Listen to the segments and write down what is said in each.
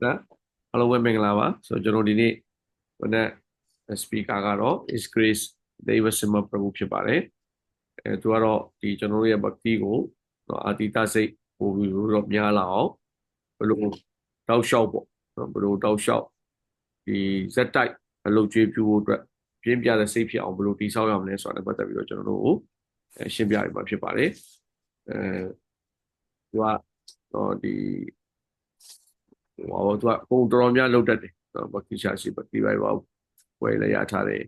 နော်အားလုံးပဲမင်္ဂလာပါဆိုတော့ကျွန်တော်ဒီနေ့ခုနက speaker ကတော့ is Grace Daiva Simha ဖြစ်ပါတယ်သူကတော့ဒီကျွန်တော်တို့ရဲ့ bhakti ကိုအာတိတစိတ်ပို့ပြီးတော့များလာအောင်ဘယ်လိုတောက်လျှောက်ပေါ့ဘယ်လိုတောက်လျှောက်ဒီဇက်တိုက်အလုပ်ကျွေးပြုဖို့အတွက်ပြင်းပြတဲ့စိတ်ဖြစ်အောင်ဘယ်လိုတည်ဆောက်ရမလဲဆိုတာနဲ့ပတ်သက်ပြီးတော့ကျွန်တော်တို့ကိုရှင်းပြရမှာဖြစ်ပါတယ်အဲသူကတော့ဒီသူကပုံတော်တော်များလုပ်တတ်တယ်ဘက္ခိရှာရှိဘက္ခိဘိုင်ဘာဝယ်လည်းရထားတယ်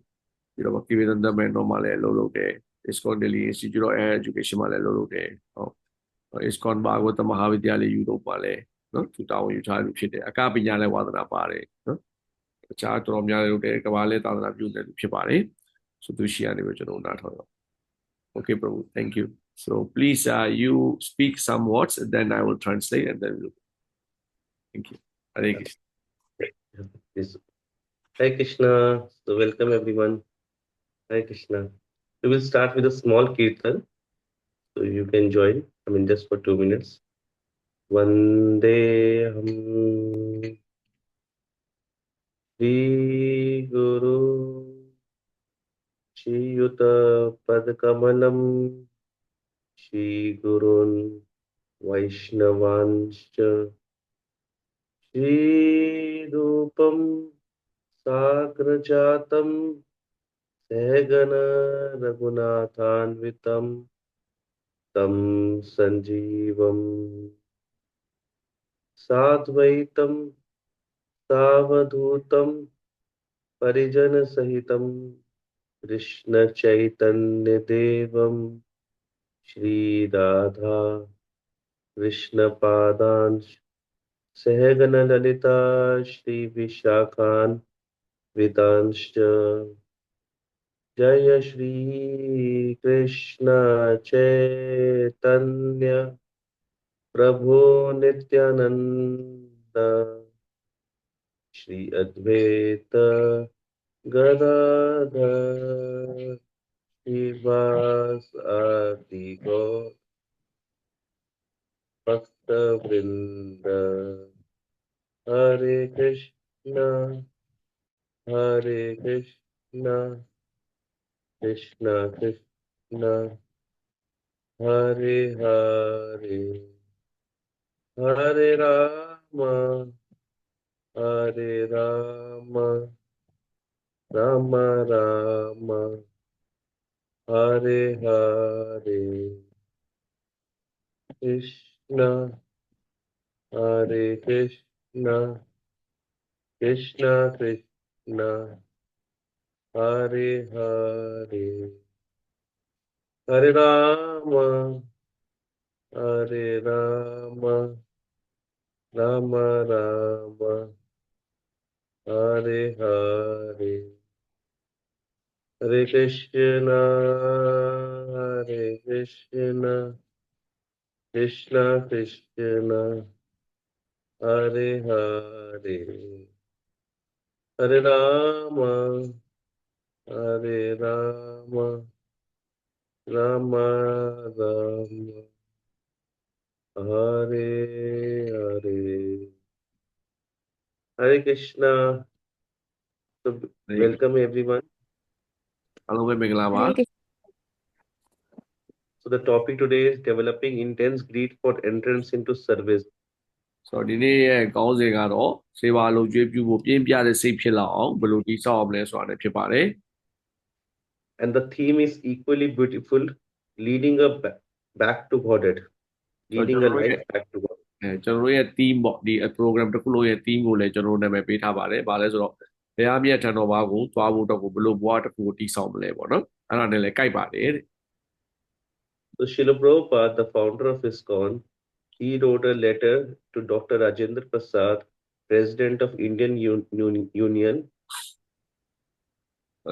ပြီးတော့ဘက္ခိဝေဒန်တမဲတော်မှာလည်းလုပ်တယ် ISKCON Delhi Institute of Higher Education မှာလည်းလုပ်တယ်ဟုတ် ISKCON ဘာဂဝတမဟာវិទ្ယာလယယူရိုမှာလည်းနော်သူတောင်းယူထားလို့ဖြစ်တယ်အကပညာလည်းဝါသနာပါတယ်နော်အခြားတော်တော်များလုပ်တယ်ကဘာလည်းသာသနာပြုတယ်ဖြစ်ပါတယ်ဆိုသူရှိရနေပြီကျွန်တော်နားထောင်တော့ Okay Prabhu thank you so please you speak some words and then I will translate and then we'll... thank you Hare Krishna Yes. Hare Krishna. So welcome everyone. Hare Krishna. We will start with a small kirtan. So you can join. I mean just for 2 minutes. Vandeham Shri Guru Shri Yuta Padkamalam Shri Gurun Vaishnavanscha Shri Rupam Sagrajatam Sehagana Raghunathanvitam Tam Sanjeevam Sadvaitam Savadhutam Parijana Sahitam Krishna Chaitanya Devam Shri Radha Krishna Padansh Sehagana Lalita Shri Vishakhan Vidanscha Jaya Shri Krishna Chaitanya Prabhu Nityananda Shri Advaita Gadadhar Shivas Adi Gaur Bhakta Vrinda Hare Krishna Hare Krishna Krishna Krishna Hare Hare Hare Rama Hare Rama Rama Rama Hare Hare Krishna Hare Krishna Krishna Krishna Hare Hare Hare Rama Hare Rama Rama Rama Hare Hare Hare Krishna Hare Krishna Krishna Krishna Hare Hare Hare Rama Hare Rama Rama Rama Hare Hare Hare Krishna. So welcome everyone. Hello, Meghalava. So the topic today is developing intense greed for entrance into service. So ဒီနေ့ရဲ့ခေါင်းစဉ်ကတော့စေဝါလုပ်ကျွေးပြုဖို့ပြင်းပြတဲ့စိတ်ဖြစ်လာအောင်ဘယ်လိုတည်ဆောက်အောင်လဲဆိုတာလည်းဖြစ်ပါတယ် And the theme is equally beautiful, leading a back to Godhead, leading a life back to God. ကျွန်တော်တို့ရဲ့ theme ပေါ့ဒီ program တစ်ခုလုံးရဲ့ theme ကိုလည်းကျွန်တော်တို့နာမည်ပေးထားပါတယ်။ဘာလဲဆိုတော့ဘုရားမြတ်ထံတော်ဘာကိုသွားဖို့တော့ဘယ်လိုဘဝတစ်ခုကိုတည်ဆောက်မလဲပေါ့နော်။အဲ့ဒါနဲ့လည်းကိုက်ပါတယ်တဲ့ So Srila Prabhupada, the founder of ISKCON, he wrote a letter to Dr. Rajendra Prasad, President of Indian Union.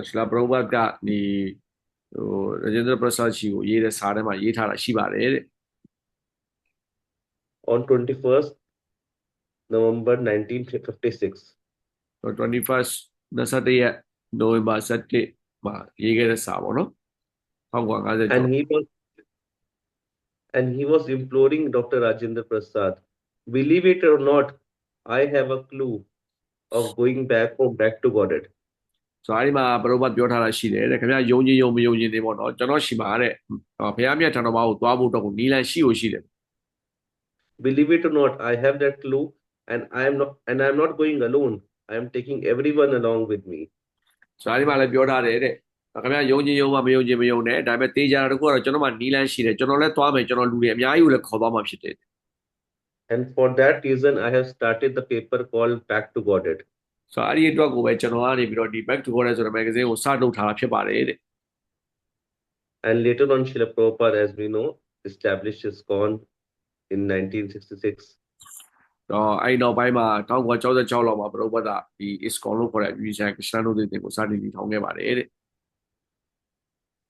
ရှလာပရောဘတ်ကဒီRajendra Prasad ရှိကိုရေးတဲ့စာထဲမှာရေးထားတာရှိပါတယ်တဲ့ On 21st November 1956. So 21st 21ရက် November 17မှာရေးခဲ့တဲ့စာပေါ့နော်1950 And he was imploring Dr. Rajendra Prasad, believe it or not, I have a clue of going back home, back to Godhead. ဆိုတော့အဲ့ဒီမှာဘုရားပြောထားတာရှိတယ်တဲ့ခင်ဗျာယုံကြည်ယုံမယုံကြည်နေပေါ့နော်ကျွန်တော်ရှိမှာတဲ့ဘုရားမြတ်ထံတော်ဘာကိုသွားဖို့တော့ကိုနီလန်ရှိကိုရှိတယ် Believe it or not, I have that clue, and I'm not going alone. I am taking everyone along with me. ဆိုတော့အဲ့ဒီမှာလည်းပြောထားတယ်တဲ့ခင်ဗျာယုံကြည်ယုံမယုံကြည်မယုံနဲ့ဒါပေမဲ့တေးကြတာတခုကတော့ကျွန်တော်မှနီလန်ရှိတယ်ကျွန်တော်လည်းသွားမယ်ကျွန်တော်လူတွေအများကြီးကိုလည်းခေါ်သွားမှာဖြစ်တယ် And for that reason, I have started the paper called Back to Godhead. ဆိုတော့အဲ့ဒီအတွက်ကိုပဲကျွန်တော်ကနေပြီးတော့ဒီ Back to God ဆိုတဲ့ magazine ကိုစလုပ်ထားတာဖြစ်ပါတယ်တဲ့ And later on, Srila Prabhupada, as we know, established ISKCON in 1966. တော့အဲ့နောက်ပိုင်းမှာ1966လောက်မှာဘုရားကဒီ ISKCON လို့ခေါ်တဲ့ယူဆန်ကစ္စတန်တို့တွေကိုစတင်တည်ထောင်ခဲ့ပါတယ်တဲ့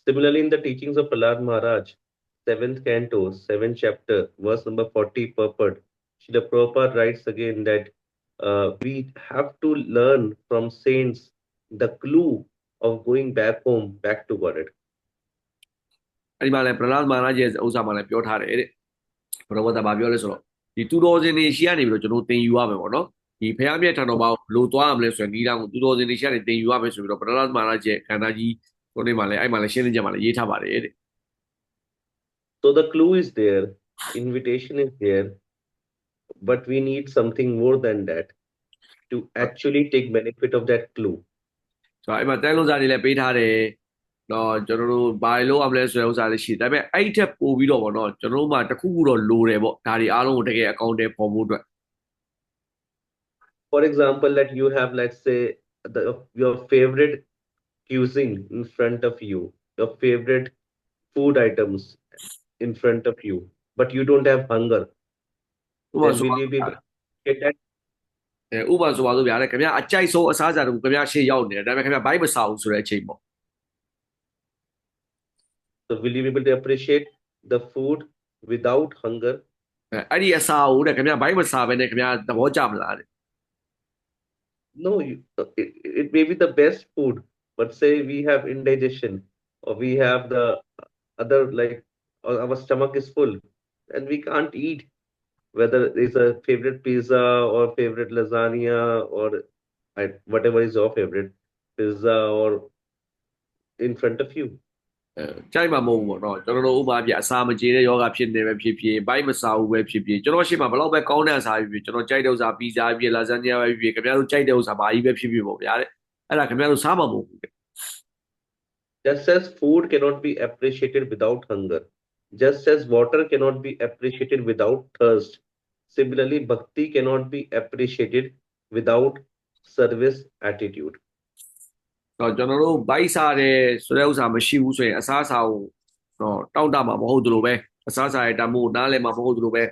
Similarly, in the teachings of Prahlad Maharaj, 7th canto, 7th chapter, verse number 40, purport, Srila Prabhupada writes again that we have to learn from saints the clue of going back home, back to Godhead. အဲ့ဒီမှာလည်းပရလတ်မာနရဲ့ဥစ္စာမှာလည်းပြောထားတယ်တဲ့ဘုရားကဘာပြောလဲဆိုတော့ဒီတူတော်စင်တွေရှိရနေပြီးတော့ကျွန်တော်သင်ယူရမယ်ပေါ့နော်ဒီဖះမြတ်ထံတော်ဘာကိုဘလို့သွားရမလဲဆိုရင်ဒီတောင်ကိုတူတော်စင်တွေရှိရနေသင်ယူရမယ်ဆိုပြီးတော့ပရလတ်မာနရဲ့ခန္ဓာကြီးကိုနေမှာလည်းအဲ့မှာလည်းရှင်းလင်းချက်မှာလည်းရေးထားပါတယ်တဲ့ So the clue is there, invitation is there, but we need something more than that to actually take benefit of that clue. ဆိုတော့အဲ့မှာတဲလုံးစာတွေလည်းပေးထားတယ်တော့ကျွန်တော်တို့ဘာလို့ရမလဲဆိုတဲ့ဥစ္စာလေးရှိတယ်ဒါပေမဲ့အဲ့ထက်ပိုပြီးတော့ဗောနော်ကျွန်တော်တို့မှတခုခုတော့လိုတယ်ဗောဒါတွေအားလုံးကိုတကယ်အကောင့်တွေပေါ်ဖို့အတွက် For example, that you have, let's say, your favorite cuisine in front of you, your favorite food items in front of you, but you don't have hunger. ဥပမာ Then ဆို will ပါ you be able to get that? ဥပမာဆိုပါလို့ဗျာတဲ့ခင်ဗျာအကြိုက်ဆုံးအစားအစာတွေကိုခင်ဗျာရှေ့ရောက်နေတယ်ဒါပေမဲ့ခင်ဗျာဘိုက်မစားဘူးဆိုတဲ့အချိန်ပေါ့ So will you be able to appreciate the food without hunger? အဲ့ဒီအစာကိုတဲ့ခင်ဗျာဘိုက်မစားဘဲနဲ့ခင်ဗျာသဘောကျမလားတဲ့ No, it may be the best food, but say we have indigestion or we have the other, like our stomach is full and we can't eat, whether it's a favorite pizza or favorite lasagna or whatever is your favorite pizza or in front of you. ကြိုက်မှာမဟုတ်ဘူးပေါ့နော်ကျွန်တော်တို့ဥပမာပြအစာမကြေတဲ့ယောဂဖြစ်နေပဲဖြစ်ဖြစ်ဘိုက်မစားဘူးပဲဖြစ်ဖြစ်ကျွန်တော်ရှိမှဘလောက်ပဲကောင်းတဲ့အစာဖြစ်ဖြစ်ကျွန်တော်ကြိုက်တဲ့ဥစ္စာပီဇာဖြစ်ဖြစ်လာဇန်နီယာပဲဖြစ်ဖြစ်ခင်ဗျားတို့ကြိုက်တဲ့ဥစ္စာဘာကြီးပဲဖြစ်ဖြစ်ပေါ့ဗျာတဲ့အဲ့ဒါခင်ဗျားတို့စားမှာမဟုတ်ဘူးတဲ့ Just as food cannot be appreciated without hunger, just as water cannot be appreciated without thirst, similarly, bhakti cannot be appreciated without service attitude. တော့ကျွန်တော်တို့ဘိုက်စားတယ်ဆိုတဲ့ဥစ္စာမရှိဘူးဆိုရင်အစားအစာကိုတော့တောက်တမှာမဟုတ်သလိုပဲအစားအစာရဲ့တမို့နားလည်မှာမဟုတ်သလိုပဲ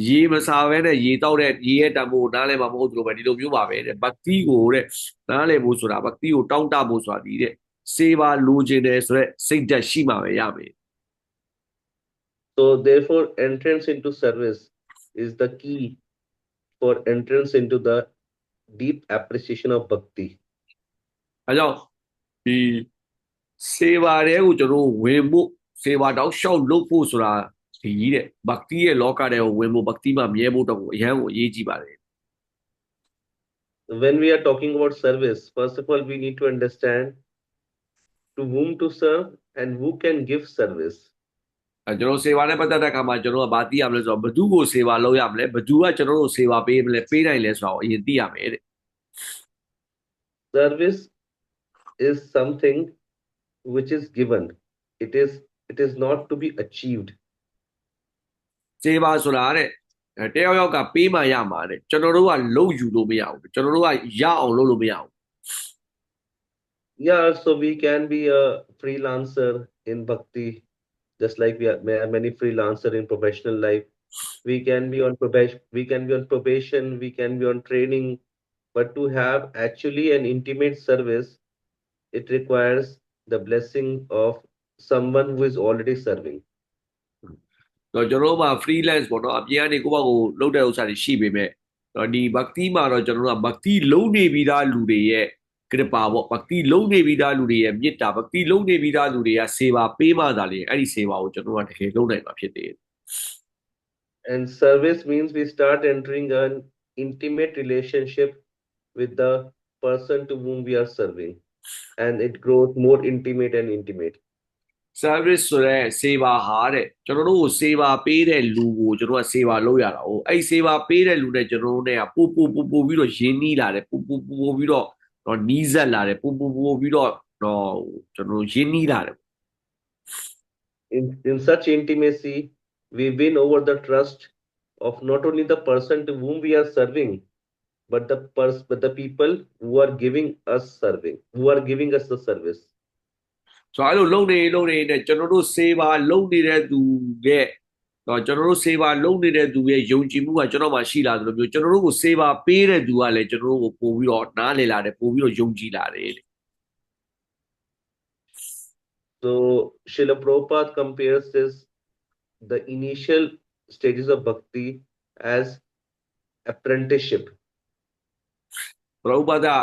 ရေမစားဘဲနဲ့ရေတောက်တဲ့ရေရဲ့တမို့နားလည်မှာမဟုတ်သလိုပဲဒီလိုမျိုးပါပဲတဲ့ဘတ်တီကိုတဲ့နားလည်ဖို့ဆိုတာဘတ်တီကိုတောင်းတဖို့ဆိုတာဒီတဲ့စေပါလိုချင်တယ်ဆိုတဲ့စိတ်ဓာတ်ရှိမှပဲရမယ် So, therefore, entrance into service is the key for entrance into the deep appreciation of bhakti. အဲကြောင့်ဒီစေပါတွေကိုကျွန်တော်ဝင်ဖို့စေပါတောက်လျှောက်လုပ်ဖို့ဆိုတာဒီတဲ့ဘတ်တီရဲ့လောကတွေကိုဝင်ဖို့ဘတ်တီမှာမြဲဖို့တော့အရန်ကိုအရေးကြီးပါတယ် When we are talking about service, first of all, we need to understand to whom to serve and who can give service. ကျွန်တော်စေပါနဲ့ပတ်သက်တဲ့အခါမှာကျွန်တော်ကဗာသိရမလဲဆိုတော့ဘသူကိုစေပါလုပ်ရမလဲဘသူကကျွန်တော်တို့စေပါပေးမလဲပေးနိုင်လဲဆိုတော့အရင်သိရမယ်တဲ့ Service is something which is given. It is not to be achieved. စေပါဆိုတာတဲ့တယောက်ယောက်ကပေးမှရမှာတဲ့ကျွန်တော်တို့ကလုပ်ယူလို့မရဘူးကျွန်တော်တို့ကရအောင်လုပ်လို့မရဘူး Yeah, so we can be a freelancer in bhakti, just like we are many freelancer in professional life. We can be on probation, we can be on training, but to have actually an intimate service, it requires the blessing of someone who is already serving. တော့ကျွန်တော်တို့မှာ freelance ပေါ့နော်အပြင်ကနေကိုယ့်ဘက်ကိုလုပ်တဲ့ဥစ္စာတွေရှိပေမဲ့တော့ဒီ bhakti မှာတော့ကျွန်တော်တို့က bhakti လုံးနေပြီးသားလူတွေရဲ့ kripa ပေါ့ bhakti လုံးနေပြီးသားလူတွေရဲ့မေတ္တာ bhakti လုံးနေပြီးသားလူတွေကစေပါပေးမှသာလေအဲ့ဒီစေပါကိုကျွန်တော်တို့ကတကယ်လုပ်နိုင်မှာဖြစ်တယ် And service means we start entering intimate relationship with the person to whom we are serving, and it grows more intimate and intimate. service ဆိုတဲ့ saver ဟာတဲ့ကျွန်တော်တို့ကို saver ပေးတဲ့လူကိုကျွန်တော်က saver လုပ်ရတာ哦အဲ့ saver ပေးတဲ့လူနဲ့ကျွန်တော်တို့နဲ့ကပို့ပြီးတော့ရင်းနှီးလာတယ်ပို့ပြီးတော့နီးစပ်လာတယ်ပို့ပြီးတော့ကျွန်တော်တို့ရင်းနှီးလာတယ် In such intimacy, we win over the trust of not only the person to whom we are serving, but but the people who are giving us the service. ဆိုတော့အဲ့လိုလုံနေနဲ့ကျွန်တော်တို့ saver လုံနေတဲ့သူရဲ့ကျွန်တော်တို့ saver လုံနေတဲ့သူရဲ့ယုံကြည်မှုကကျွန်တော်မှရှိလာသလိုမျိုးကျွန်တော်တို့ကို saver ပေးတဲ့သူကလည်းကျွန်တော်တို့ကိုပို့ပြီးတော့နားလည်လာတယ်ပို့ပြီးတော့ယုံကြည်လာတယ်တဲ့ So Srila Prabhupada compares the initial stages of bhakti as apprenticeship. ဘုရားဘာသာ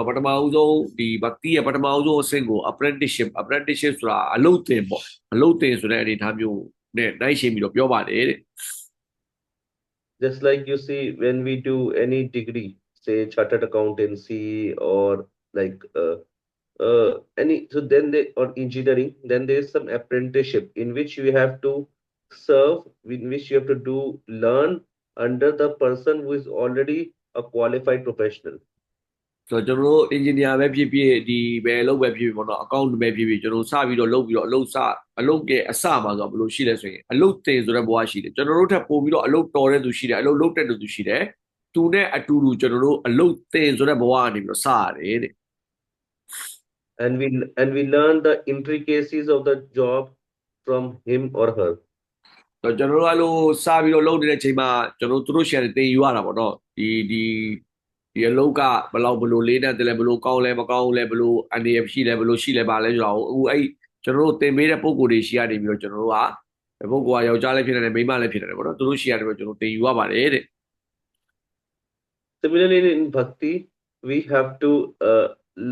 ပထမဦးဆုံးဒီ bhakti ရဲ့ပထမဦးဆုံးအဆင့်ကို apprenticeship ဆိုတာအလုပ်သင်ပေါ့အလုပ်သင်ဆိုတဲ့အနေအထားမျိုးနဲ့နိုင်ရှင်းပြီးတော့ပြောပါတယ်တဲ့ Just like you see when we do any degree, say chartered accountancy or like any so then they or engineering, then there is some apprenticeship in which you have to serve, in which you have to learn under the person who is already a qualified professional. ဆိုတော့ကျွန်တော်တို့ engineer ပဲဖြစ်ဖြစ်ဒီပဲအလုပ်ပဲဖြစ်ဖြစ်ပေါ့နော် account ပဲဖြစ်ဖြစ်ကျွန်တော်စပြီးတော့လုပ်ပြီးတော့အလုပ်ရဲ့အစမှာဆိုဘယ်လိုရှိလဲဆိုရင်အလုပ်သင်ဆိုတဲ့ဘဝရှိတယ်ကျွန်တော်တို့ထပ်ပို့ပြီးတော့အလုပ်တော်တဲ့သူရှိတယ်အလုပ်လုပ်တဲ့သူရှိတယ်သူနဲ့အတူတူကျွန်တော်တို့အလုပ်သင်ဆိုတဲ့ဘဝကနေပြီးတော့စရတယ်တဲ့ and we learn the intricacies of the job from him or her. တော့ကျွန်တော်တို့အဲ့လိုစပြီးတော့လုပ်နေတဲ့အချိန်မှာကျွန်တော်တို့သူတို့ share တင်ယူရတာပေါ့နော်ဒီအလုပ်ကဘယ်လိုလေးနဲ့တလဲဘယ်လိုကောင်းလဲမကောင်းလဲဘယ်လိုအနေရရှိလဲဘယ်လိုရှိလဲပါလဲဆိုတော့အခုအဲ့ကျွန်တော်တို့တင်ပေးတဲ့ပုံကိုယ်တွေရှိရနေပြီးတော့ကျွန်တော်တို့ကပုံကိုယ်ကယောက်ျားလည်းဖြစ်နေတယ်မိန်းမလည်းဖြစ်နေတယ်ပေါ့နော်သူတို့ရှိရတယ်ပြီးတော့ကျွန်တော်တင်ယူရပါတယ်တဲ့ Similarly in bhakti we have to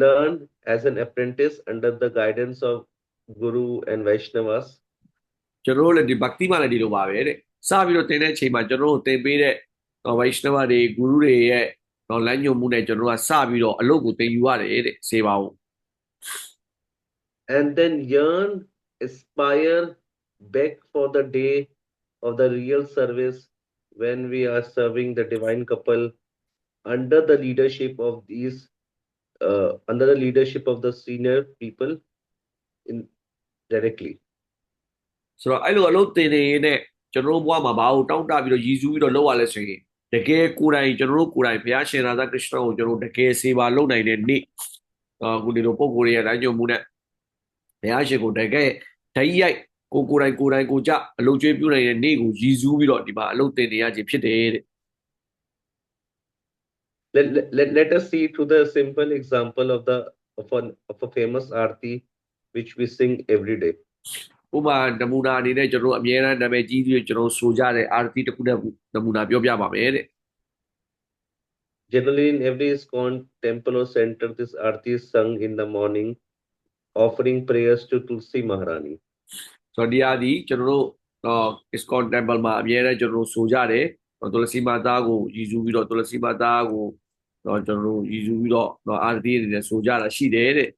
learn as an apprentice under the guidance of Guru and Vaishnavas. ကျွန်တော်တို့လည်းဒီ bhakti မှာလည်းဒီလိုပါပဲတဲ့စပြီးတော့တင်တဲ့အချိန်မှာကျွန်တော်တို့တင်ပေးတဲ့ Vaishnava တွေ Guru တွေရဲ့လမ်းညွှန်မှုနဲ့ကျွန်တော်တို့ကစပြီးတော့အလုပ်ကိုတင်ယူရတယ်တဲ့စေပါဦး and then yearn, aspire, beg for the day of the real service when we are serving the divine couple under the leadership of under the leadership of the senior people directly. ဆိုတော့အဲ့လိုအလုပ်တင်နေနဲ့ကျွန်တော်တို့ဘဝမှာဘာလို့တောင်းတပြီးတော့ရည်စူးပြီးတော့လုပ်ရလဲဆိုရင်တကယ်ကိုယ်တိုင်ကျွန်တော်တို့ကိုယ်တိုင်ဘုရားရှင်ရာသခရစ်စတန်ကိုကျွန်တော်တို့တကယ်စေပါလုပ်နိုင်တဲ့နေ့အခုဒီလိုပုံကိုယ်ရဲ့တိုင်းကြုံမှုနဲ့ဘုရားရှင်ကိုတကယ်ဓာတ်ရိုက်ကိုယ်တိုင်ကိုကြအလုပ်ကျွေးပြုနိုင်တဲ့နေ့ကိုရည်စူးပြီးတော့ဒီမှာအလုပ်တင်နေရခြင်းဖြစ်တယ်တဲ့ Let us see through the simple example of a famous arti which we sing every day. ဥပမာနမူနာအနေနဲ့ကျွန်တော်တို့အမြဲတမ်းနာမည်ကြီးပြီးကျွန်တော်ဆိုကြတဲ့အာရတိတစ်ခုနဲ့နမူနာပြောပြပါမယ်တဲ့ Generally in every ISKCON temple or center this arti is sung in the morning offering prayers to Tulsi Maharani. ဆိုတော့ဒီအားဒီကျွန်တော်တို့ISKCON temple မှာအမြဲတမ်းကျွန်တော်တို့ဆိုကြတယ်Tulsi Mata ကိုရည်စူးပြီးတော့ Tulsi Mata ကိုကျွန်တော်တို့ရည်စူးပြီးတော့အာရတိအနေနဲ့ဆိုကြတာရှိတယ်တဲ့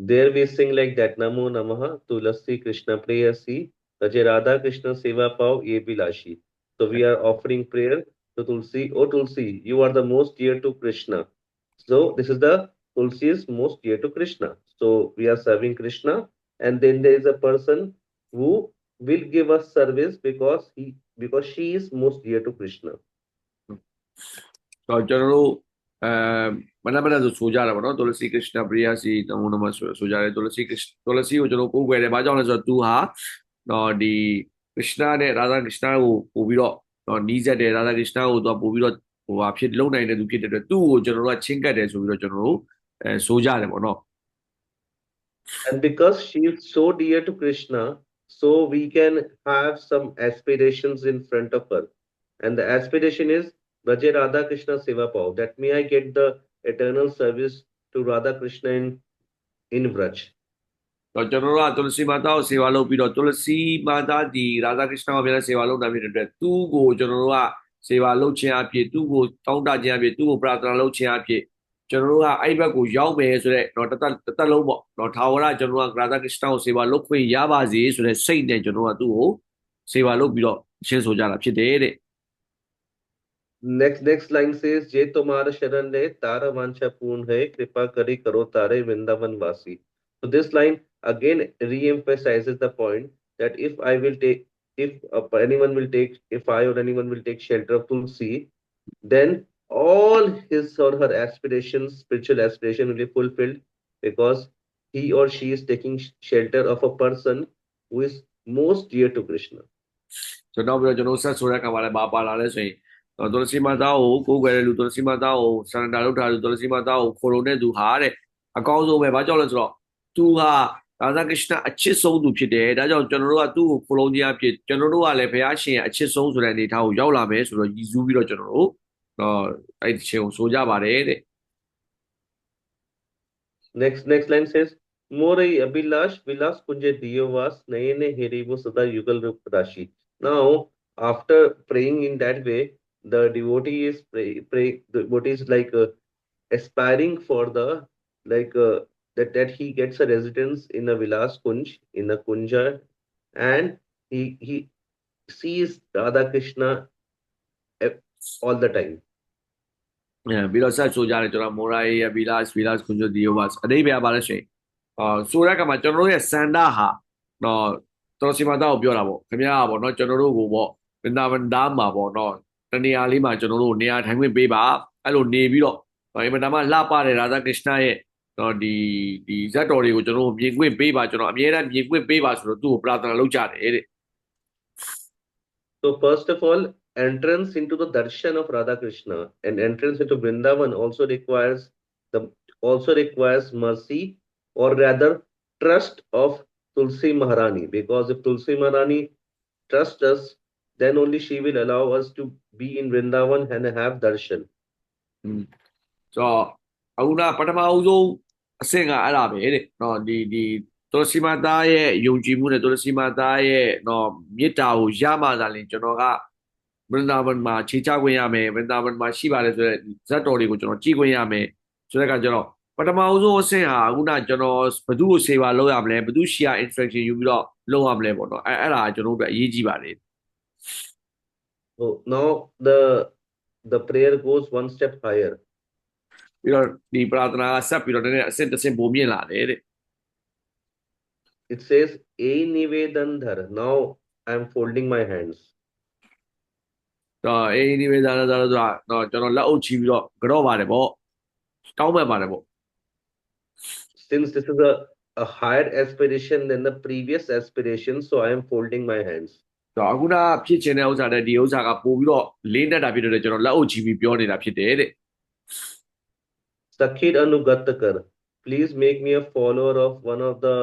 There we sing like that. Namo Namaha Tulasi Krishna Prayasi Taje Radha Krishna Seva Pao Ye Bilashi. So we are offering prayer to Tulsi. Oh Tulsi, you are the most dear to Krishna. So this is the Tulsi is most dear to Krishna. So we are serving Krishna, and then there is a person who will give us service because she is most dear to Krishna. So ကျွန်တော်တို့မနဆိုကြတာပေါ့နော် Tulsi Krishna Priyasi နမနမဆိုကြတယ် Tulsiကိုကျွန်တော်ကိုးကွယ်တယ်ဘာကြောင့်လဲဆိုတော့သူဟာဒီ Krishna နဲ့ Radha Krishna ကိုပို့ပြီးတော့နီးစပ်တယ် Radha Krishna ကိုသူပို့ပြီးတော့ဖြစ်လုံနိုင်တဲ့သူဖြစ်တဲ့အတွက်သူ့ကိုကျွန်တော်တို့ကချင်းကပ်တယ်ဆိုပြီးတော့ကျွန်တော်တို့ဆိုကြတယ်ပေါ့နော် And because she is so dear to Krishna, so we can have some aspirations in front of her. And the aspiration is Raje Radha Krishna Seva Pao. That may I get the eternal service to Radha Krishna in Vraj. တော့ကျွန်တော်တို့က Tulsi Mata ကိုစေဝါလုပ်ပြီးတော့ Tulsi Mata ဒီ Radha Krishna ကိုပြန်စေဝါလုပ်တာဖြစ်တဲ့အတွက်သူ့ကိုကျွန်တော်တို့က စေပါလုပ်ခြင်းအဖြစ်သူ့ကိုတောင်းတခြင်းအဖြစ်သူ့ကိုပရသနာလုပ်ခြင်းအဖြစ်ကျွန်တော်တို့ကအဲ့ဘက်ကိုရောက်မယ်ဆိုတဲ့တော့တသက်လုံးပေါ့တော့ထာဝရကျွန်တော်ကရာသကစ္စတန်ကိုစေပါလုပ်ခွင့်ရပါစေဆိုတဲ့စိတ်နဲ့ကျွန်တော်ကသူ့ကိုစေပါလုပ်ပြီးတော့ရှင်းဆိုကြတာဖြစ်တယ်တဲ့ next line says जे तुम्हारा शरण ले तारा वांछा पूर्ण है कृपा करी करो तारे वृंदावन वासी. So this line again re-emphasizes the point that if I or anyone will take shelter of Tulsi, then all his or her aspirations, spiritual aspiration will be fulfilled because he or she is taking shelter of a person who is most dear to Krishna. ဆိုတော့ပြီးတော့ကျွန်တော်ဆက်ဆိုတဲ့အခါမှာလည်းပါလာလဲဆိုရင်တော်စီမသားကိုကိုးကွယ်တဲ့လူတော်စီမသားကိုစန္ဒာလုပ်ထားလူတော်စီမသားကိုခိုးလုံတဲ့သူဟာတဲ့အကောင်းဆုံးပဲဘာကြောင့်လဲဆိုတော့သူဟာရာဇကစ္စအချစ်ဆုံးသူဖြစ်တယ်ဒါကြောင့်ကျွန်တော်တို့ကသူ့ကိုခိုးလုံခြင်းအဖြစ်ကျွန်တော်တို့ကလည်းဘုရားရှင်ရဲ့အချစ်ဆုံးဆိုတဲ့အနေအထားကိုရောက်လာမယ်ဆိုတော့ရည်စူးပြီးတော့ကျွန်တော်တို့အဲ့ဒီချင်းကိုဆိုကြပါတယ်တဲ့ next line says Morai Abhilash Vilas Kunje Diyovas Nayane Heribo Sada Yugal Rup Rashi. Now after praying in that way, the devotee is the devotee is like aspiring for the that he gets a residence in a Vilas Kunj, in a Kunja, and he sees Radha Krishna all the time. ပြီးတော့ဆက်ဆိုကြတယ်ကျွန်တော်မောရာရဲ့ဗီလာစ်ကွန်ဂျိုဒီယိုဘတ်အတိပ္ပယ်ပါလဲဆိုရင်ဆိုတဲ့အခါမှာကျွန်တော်တို့ရဲ့စန္ဒဟာတော့တော်စီမာတာကိုပြောတာပေါ့ခင်ဗျားပေါ့နော်ကျွန်တော်တို့ကိုပေါ့ဗင်ဒါဗန်ဒါမှာပေါ့နော်တနေရာလေးမှာကျွန်တော်တို့နေရာထိုင်ခွင့်ပေးပါအဲ့လိုနေပြီးတော့အင်မတန်မှလှပတဲ့ရာသကစ္စနာရဲ့တော့ဒီဇတ်တော်တွေကိုကျွန်တော်တို့မြင်ခွင့်ပေးပါကျွန်တော်အမြဲတမ်းမြင်ခွင့်ပေးပါဆိုတော့သူ့ကိုပရသနာလုပ်ကြတယ်တဲ့ So first of all, entrance into the darshan of Radha Krishna and entrance into Vrindavan also requires mercy, or rather trust of Tulsi Maharani, because if Tulsi Maharani trusts us, then only she will allow us to be in Vrindavan and have darshan. So အခုနပထမအဆုံးအဆင့်ကအဲ့ဒါပဲတဲ့နော်ဒီတော်စီမာသားရဲ့ယုံကြည်မှုနဲ့တော်စီမာသားရဲ့နော်မေတ္တာကိုရမှသာလင်ကျွန်တော်ကဗြဟ္မာဝန်မှာခြေချခွင့်ရမယ်ဗြဟ္မာဝန်မှာရှိပါတယ်ဆိုတဲ့ဇတ်တော်တွေကိုကျွန်တော်ကြည်ခွင့်ရမယ်ဆိုတဲ့အခါကျတော့ပထမအဆုံးအဆင့်ဟာအခုနကျွန်တော်ဘသူ့ကိုစေပါလုပ်ရမလဲဘသူရှိရ instruction ယူပြီးတော့လုပ်ရမလဲပေါ့နော်အဲ့ဒါကျွန်တော်တို့အရေးကြီးပါတယ် So now the prayer goes one step higher. ပြီးတော့ဒီပရသနာကဆက်ပြီးတော့နည်းနည်းအဆင့်တစ်ဆင့်ပိုမြင့်လာတယ်တဲ့ It says A Nivedan Dhar. Now I am folding my hands. တော့ဒီဝေဒနာဆိုတာတော့ကျွန်တော်လက်အုပ်ချီပြီးတော့ကြော့ပါတယ်ပေါ့တောင်းပန်ပါတယ်ပေါ့ Since this is a higher aspiration than the previous aspiration, so I am folding my hands. တော့အခုနဖြစ်ချင်တဲ့ဥစ္စာနဲ့ဒီဥစ္စာကပို့ပြီးတော့လေးနဲ့တာဖြစ်တဲ့ကျွန်တော်လက်အုပ်ချီပြီးပြောနေတာဖြစ်တယ်တဲ့ Sakhir Anugatakar, please make me a follower of one of the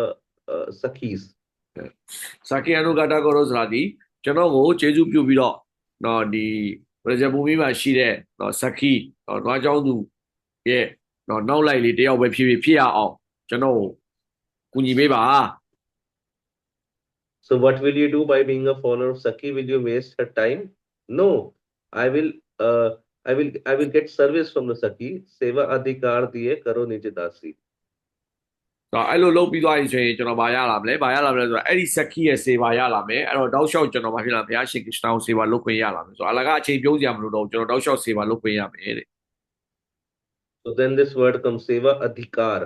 Sakhis. စာကိအနုဂတာကိုရောဆိုတာဒီကျွန်တော်ကိုကျေးဇူးပြုပြီးတော့တော့ဒီရဇဘူမိမှာရှိတဲ့တော့စခိတော့နွားเจ้าသူရဲ့တော့နောက်လိုက်လေးတယောက်ပဲဖြစ်ရအောင်ကျွန်တော်ကိုကူညီပေးပါ So what will you do by being a follower of Sakhi? Will you waste her time? No, I will get service from the Sakhi. Seva adhikar diye karo nije dasi. တော့အဲ့လိုလုပ်ပြီးသွားရင်ဆိုရင်ကျွန်တော်ဗာရလာမလဲဆိုတော့အဲ့ဒီစခိရဲ့စေပါရလာမယ်အဲ့တော့တောက်လျှောက်ကျွန်တော်ဗာဖြစ်လာဘုရားရှင်ကစ္စတောင်းစေပါလုပ်ခွင့်ရလာမယ်ဆိုတော့အလကားအချိန်ပြုံးစရာမလိုတော့ကျွန်တော်တောက်လျှောက်စေပါလုပ်ခွင့်ရမယ်တဲ့ So then this word comes seva adhikar.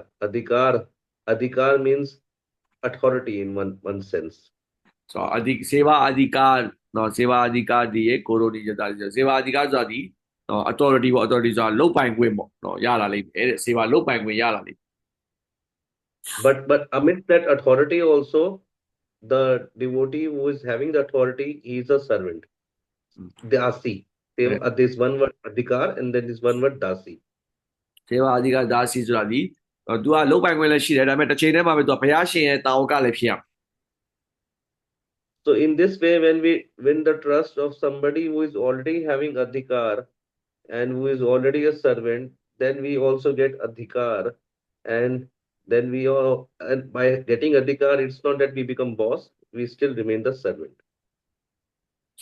Adhikar means authority in one sense. ဆိုတော့စေပါအဓိကနော်စေပါအဓိကဒီရဲ့ကိုရိုနီကြတာစေပါအဓိကဆိုတာဒီနော် authority ပေါ့ authority ဆိုတာလုတ်ပိုင်ခွင့်ပေါ့နော်ရလာလိမ့်မယ်တဲ့စေပါလုတ်ပိုင်ခွင့်ရလာလိမ့် But amidst that authority also, the devotee who is having the authority, he is a servant. Dasi. There's one word adhikar and then there's one word dasi. စေပါအဓိကဒါစီဆိုတာဒီသူကလုတ်ပိုင်ခွင့်လည်းရှိတယ်ဒါပေမဲ့တစ်ချိန်တည်းမှာပဲသူကဘုရားရှင်ရဲ့တာဝကလည်းဖြစ်ရ So in this way, when we win the trust of somebody who is already having adhikar and who is already a servant, then we also get adhikar, and then and by getting adhikar, it's not that we become boss, we still remain the servant.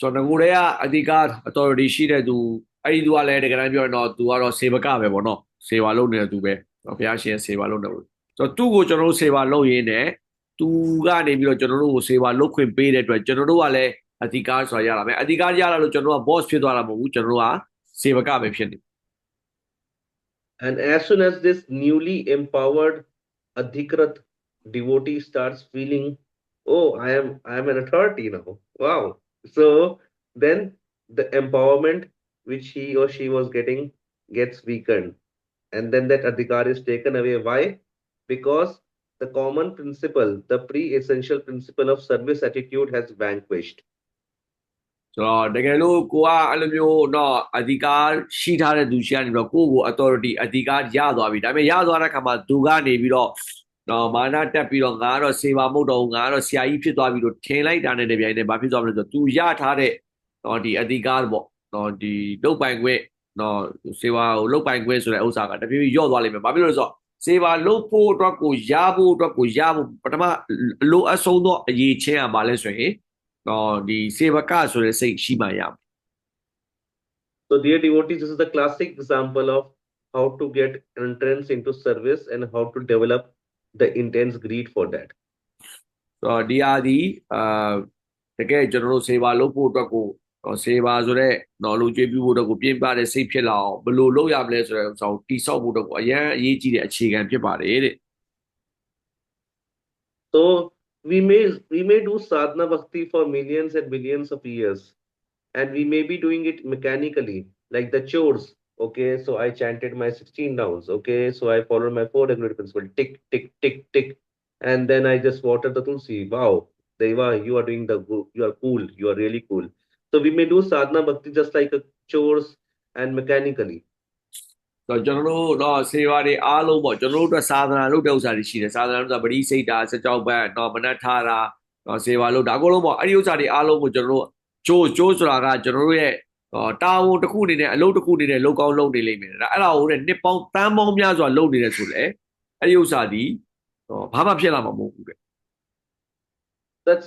ဆိုတော့ငကိုတွေကအဓိက authority ရှိတဲ့သူအဲ့ဒီသူကလည်းတကယ်တမ်းပြောရင်တော့သူကတော့စေဘကပဲပေါ့နော်စေဘာလုပ်နေတဲ့သူပဲဘုရားရှင်စေဘာလုပ်နေလို့ဆိုတော့သူ့ကိုကျွန်တော်တို့စေဘာလုပ်ရင်းနဲ့သူကနေပြီးတော့ကျွန်တော်တို့ကိုစေဘာလုပ်ခွင့်ပေးတဲ့အတွက်ကျွန်တော်တို့ကလည်းအဓိကဆိုတာရလာမယ်အဓိကရလာလို့ကျွန်တော်တို့က boss ဖြစ်သွားတာမဟုတ်ဘူးကျွန်တော်တို့ကစေဘကပဲဖြစ်နေ And as soon as this newly empowered Adhikrat devotee starts feeling, oh, I am an authority now. Wow. So then the empowerment which he or she was getting gets weakened. And then that adhikar is taken away. Why? Because the common principle, the pre-essential principle of service attitude has vanquished. ဆိုတော့တကယ်လို့ကိုကအဲ့လိုမျိုးတော့အဓိကရှိထားတဲ့သူရှိရနေပြီးတော့ကိုကို authority အဓိကရသွားပြီဒါပေမဲ့ရသွားတဲ့ခါမှာသူကနေပြီးတော့မာနတက်ပြီးတော့ငါကတော့စေပါမဟုတ်တော့ငါကတော့ဆရာကြီးဖြစ်သွားပြီလို့ထင်လိုက်တာနဲ့တပြိုင်တည်းဘာဖြစ်သွားမလဲဆိုတော့သူရထားတဲ့ဒီအဓိကပေါ့ဒီလုတ်ပိုင်ခွင့်စေပါကိုလုတ်ပိုင်ခွင့်ဆိုတဲ့ဥစ္စာကတဖြည်းဖြည်းညော့သွားလိမ့်မယ်ဘာဖြစ်လို့လဲဆိုတော့စေပါလုတ်ဖို့အတွက်ကိုရဖို့ပထမလိုအပ်ဆုံးသောအရေးချင်းကဘာလဲဆိုရင်ဒီစေဘကဆိုတဲ့စိတ်ရှိမှရမယ် So, dear devotees, this is the classic example of how to get entrance into service and how to develop the intense greed for that. ဆိုတော့ဒီဟာဒီတကယ်ကျွန်တော်တို့စေပါလုပ်ဖို့အတွက်ကိုစေပါဆိုတဲ့လူကျွေးပြုဖို့အတွက်ကိုပြင်ပတဲ့စိတ်ဖြစ်လာအောင်ဘယ်လိုလုပ်ရမလဲဆိုတဲ့ဥစ္စာကိုတိဆောက်ဖို့အတွက်ကိုအရင်အရေးကြီးတဲ့အခြေခံဖြစ်ပါတယ်တဲ့ So we may do sadhana bhakti for millions and billions of years, and we may be doing it mechanically, like the chores. Okay, so I chanted my 16 rounds. Okay, so I followed my four regulative principle. Tick, tick, tick, tick, and then I just watered the tulsi. Wow, Deva, you are doing you are cool. You are really cool. So we may do sadhana bhakti just like a chores and mechanically. တော့ကျွန်တော်တို့စေပါတွေအားလုံးပေါ့ကျွန်တော်တို့အတွက်သာသနာလုပ်တဲ့ဥစ္စာတွေရှိတယ်သာသနာလုပ်တာပရိစိတ်တာစကြောက်ဘတ်မနက်ထားတာစေပါလုပ်တာအကုန်လုံးပေါ့အဲ့ဒီဥစ္စာတွေအားလုံးကိုကျွန်တော်တို့ကျိုးဆိုတာကကျွန်တော်တို့ရဲ့တာဝန်တစ်ခုအနေနဲ့အလုပ်တစ်ခုအနေနဲ့လုပ်ကောင်းလုပ်နေလိမ့်မယ်ဒါအဲ့ဒါကိုလည်းနှစ်ပေါင်းတန်းပေါင်းများစွာလုပ်နေတယ်ဆိုလေအဲ့ဒီဥစ္စာဒီဘာမှဖြစ်လာမှာမဟုတ်ဘူးတဲ့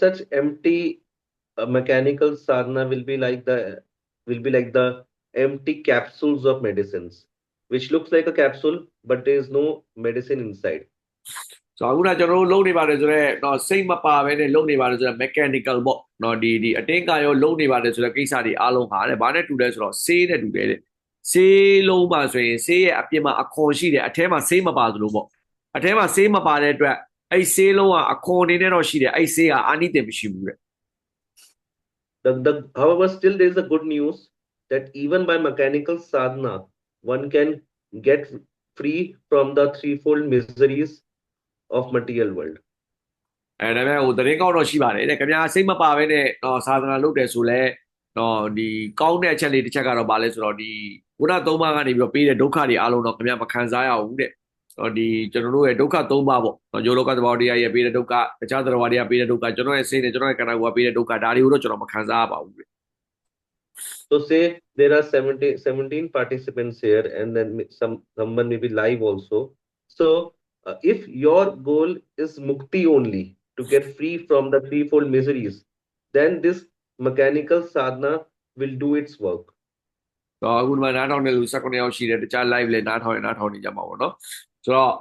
Such empty mechanical sadhana will be like the empty capsules of medicines, which looks like a capsule, but there is no medicine inside. ဆိုတော့အခုနကျွန်တော်တို့လုပ်နေပါတယ်ဆိုတော့စိတ်မပါဘဲနဲ့လုပ်နေပါတယ်ဆိုတော့ mechanical ပေါ့ဒီအတင်းကရောလုပ်နေပါတယ်ဆိုတော့ကိစ္စတွေအားလုံးဟာတဲ့ဘာနဲ့တူလဲဆိုတော့ဆေးနဲ့တူတယ်တဲ့ဆေးလုံးပါဆိုရင်ဆေးရဲ့အပြင်မှာအခွန်ရှိတယ်အထဲမှာဆေးမပါသလိုပေါ့အထဲမှာဆေးမပါတဲ့အတွက်အဲ့ဆေးလုံးကအခွန်အနေနဲ့တော့ရှိတယ်အဲ့ဆေးကအာနိသင်မရှိဘူးတဲ့ However, still there is a good news that even by mechanical sadhana, one can get free from the threefold miseries of material world. ဒါပေမဲ့သတင်းကောင်းတော့ရှိပါတယ်တဲ့ခင်ဗျာစိတ်မပါဘဲနဲ့သာသနာလုပ်တယ်ဆိုလဲဒီကောင်းတဲ့အချက်လေးတစ်ချက်ကတော့ဗာလဲဆိုတော့ဒီခုနသုံးပါးကနေပြီးတော့ပေးတဲ့ဒုက္ခတွေအားလုံးတော့ခင်ဗျာမခံစားရဘူးတဲ့ဒီကျွန်တော်တို့ရဲ့ဒုက္ခသုံးပါးပေါ့ယောလောကသဘောတရားရဲ့ပေးတဲ့ဒုက္ခတခြားသဘောတရားပေးတဲ့ဒုက္ခကျွန်တော်ရဲ့စိတ်နဲ့ကျွန်တော်ရဲ့ခန္ဓာကိုယ်ကပေးတဲ့ဒုက္ခဒါတွေကိုတော့ကျွန်တော်မခံစားရပါဘူးတဲ့ So say there are 17 participants here and then someone may be live also. So if your goal is mukti only, to get free from the threefold miseries, then this mechanical sadhana will do its work. အခုဒီမှာနားထောင်နေလူ19ယောက်ရှိတယ်တခြား live လည်းနားထောင်နေကြမှာပေါ့နော်ဆိုတော့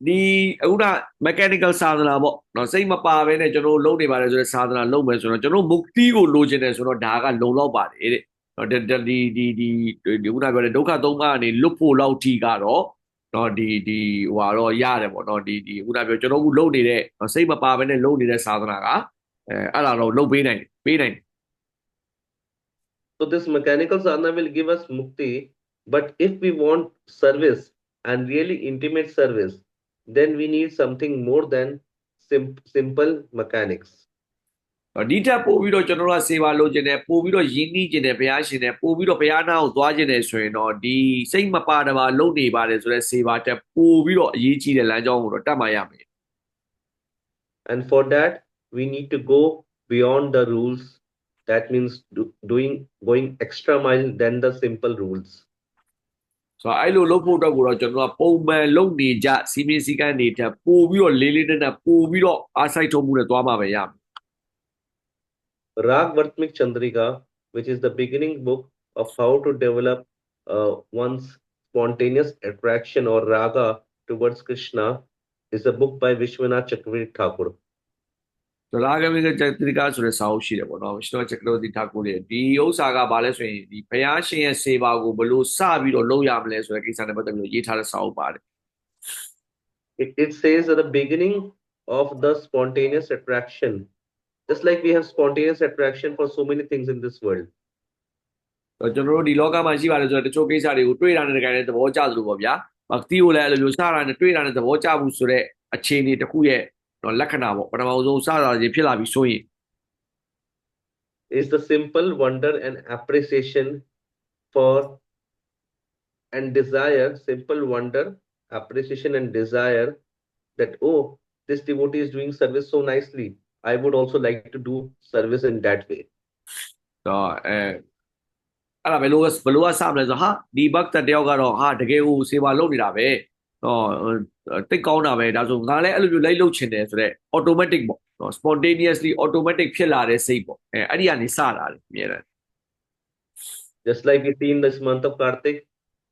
ဒီအခုက mechanical သာသနာပေါ့စိတ်မပါဘဲနဲ့ကျွန်တော်လုပ်နေပါတယ်ဆိုတဲ့သာသနာလုပ်မယ်ဆိုတော့ကျွန်တော်မုक्तिကိုလိုချင်တယ်ဆိုတော့ဒါကလုံလောက်ပါတယ်တဲ့ဒီခုနပြောတဲ့ဒုက္ခသုံးပါးကနေလွတ်ဖို့လောက်ထိကတော့ဒီဟိုတော့ရတယ်ပေါ့ဒီခုနပြောကျွန်တော်အခုလုပ်နေတဲ့စိတ်မပါဘဲနဲ့လုပ်နေတဲ့သာသနာကအဲ့ဒါတော့လုပ်ပေးနိုင်တယ် So this mechanical sadhana will give us mukti, but if we want service and really intimate service, then we need something more than simple mechanics. ဒီထက်ပို့ပြီးတော့ကျွန်တော်တို့ကစေပါလုပ်ခြင်းနဲ့ပို့ပြီးတော့ယဉ်နှီးခြင်းနဲ့ဘုရားရှင်နဲ့ပို့ပြီးတော့ဘုရားနာကိုသွားခြင်းနဲ့ဆိုရင်တော့ဒီစိတ်မပါတပါလုပ်နေပါတယ်ဆိုတဲ့စေပါတက်ပို့ပြီးတော့အရေးကြီးတဲ့လမ်းကြောင်းကိုတော့တတ်မှရမယ် And for that we need to go beyond the rules. That means going extra mile than the simple rules. So အဲ့လိုလုပ်ဖို့အတွက်ကိုတော့ကျွန်တော်ကပုံမှန်လုပ်နေကြစီမင်းစည်းကမ်းတွေထက်ပို့ပြီးတော့လေးလေးနက်နက်ပို့ပြီးတော့အားစိုက်ထုတ်မှုနဲ့သွားမှာပဲရမယ် Rag Vartmik Chandrika, which is the beginning book of how to develop one's spontaneous attraction or raga towards Krishna, is a book by Vishwanath Chakravarti Thakur. ဆိုတော့ရာဂမိကတတိကဆိုတဲ့စာအုပ်ရှိတယ်ပေါ့နော်ရှင်တော်ချက်ကတော်ဒီထားကိုလေဒီဥစ္စာကဘာလဲဆိုရင်ဒီဘုရားရှင်ရဲ့စေပါကိုဘယ်လိုစပြီးတော့လုပ်ရမလဲဆိုတဲ့ကိစ္စနဲ့ပတ်သက်ပြီးရေးထားတဲ့စာအုပ်ပါတယ် It says at the beginning of the spontaneous attraction, just like we have spontaneous attraction for so many things in this world. ကျွန်တော်တို့ဒီလောကမှာရှိပါတယ်ဆိုတော့တချို့ကိစ္စတွေကိုတွေးတာနဲ့တကယ်လည်းသဘောကျသလိုပေါ့ဗျာဘဂတိကိုလည်းအဲ့လိုမျိုးစတာနဲ့တွေးတာနဲ့သဘောကျဘူးဆိုတဲ့အခြေအနေတစ်ခုရဲ့တော့လက္ခဏာပေါ့ပထမဆုံးစတာကြီးဖြစ်လာပြီဆိုရင် is the simple wonder and appreciation for and desire, simple wonder, appreciation and desire that, oh, this devotee is doing service so nicely. I would also like to do service in that way. တော့အဲ့ဒါဘယ်လိုကစမလဲဆိုဟာဒီဘတ်တယောက်ကတော့ဟာတကယ်ကိုစေပါလုပ်နေတာပဲဟောတိတ်ကောင်းတာပဲဒါဆိုငါလည်းအဲ့လိုမျိုးလိုက်လုပ်ချင်တယ်ဆိုတော့ automatic ပေါ့နော် spontaneously automatic ဖြစ်လာတဲ့စိတ်ပေါ့အဲ့ဒီကနေစတာလေအမြဲတမ်း Just like we see in this month of Kartik,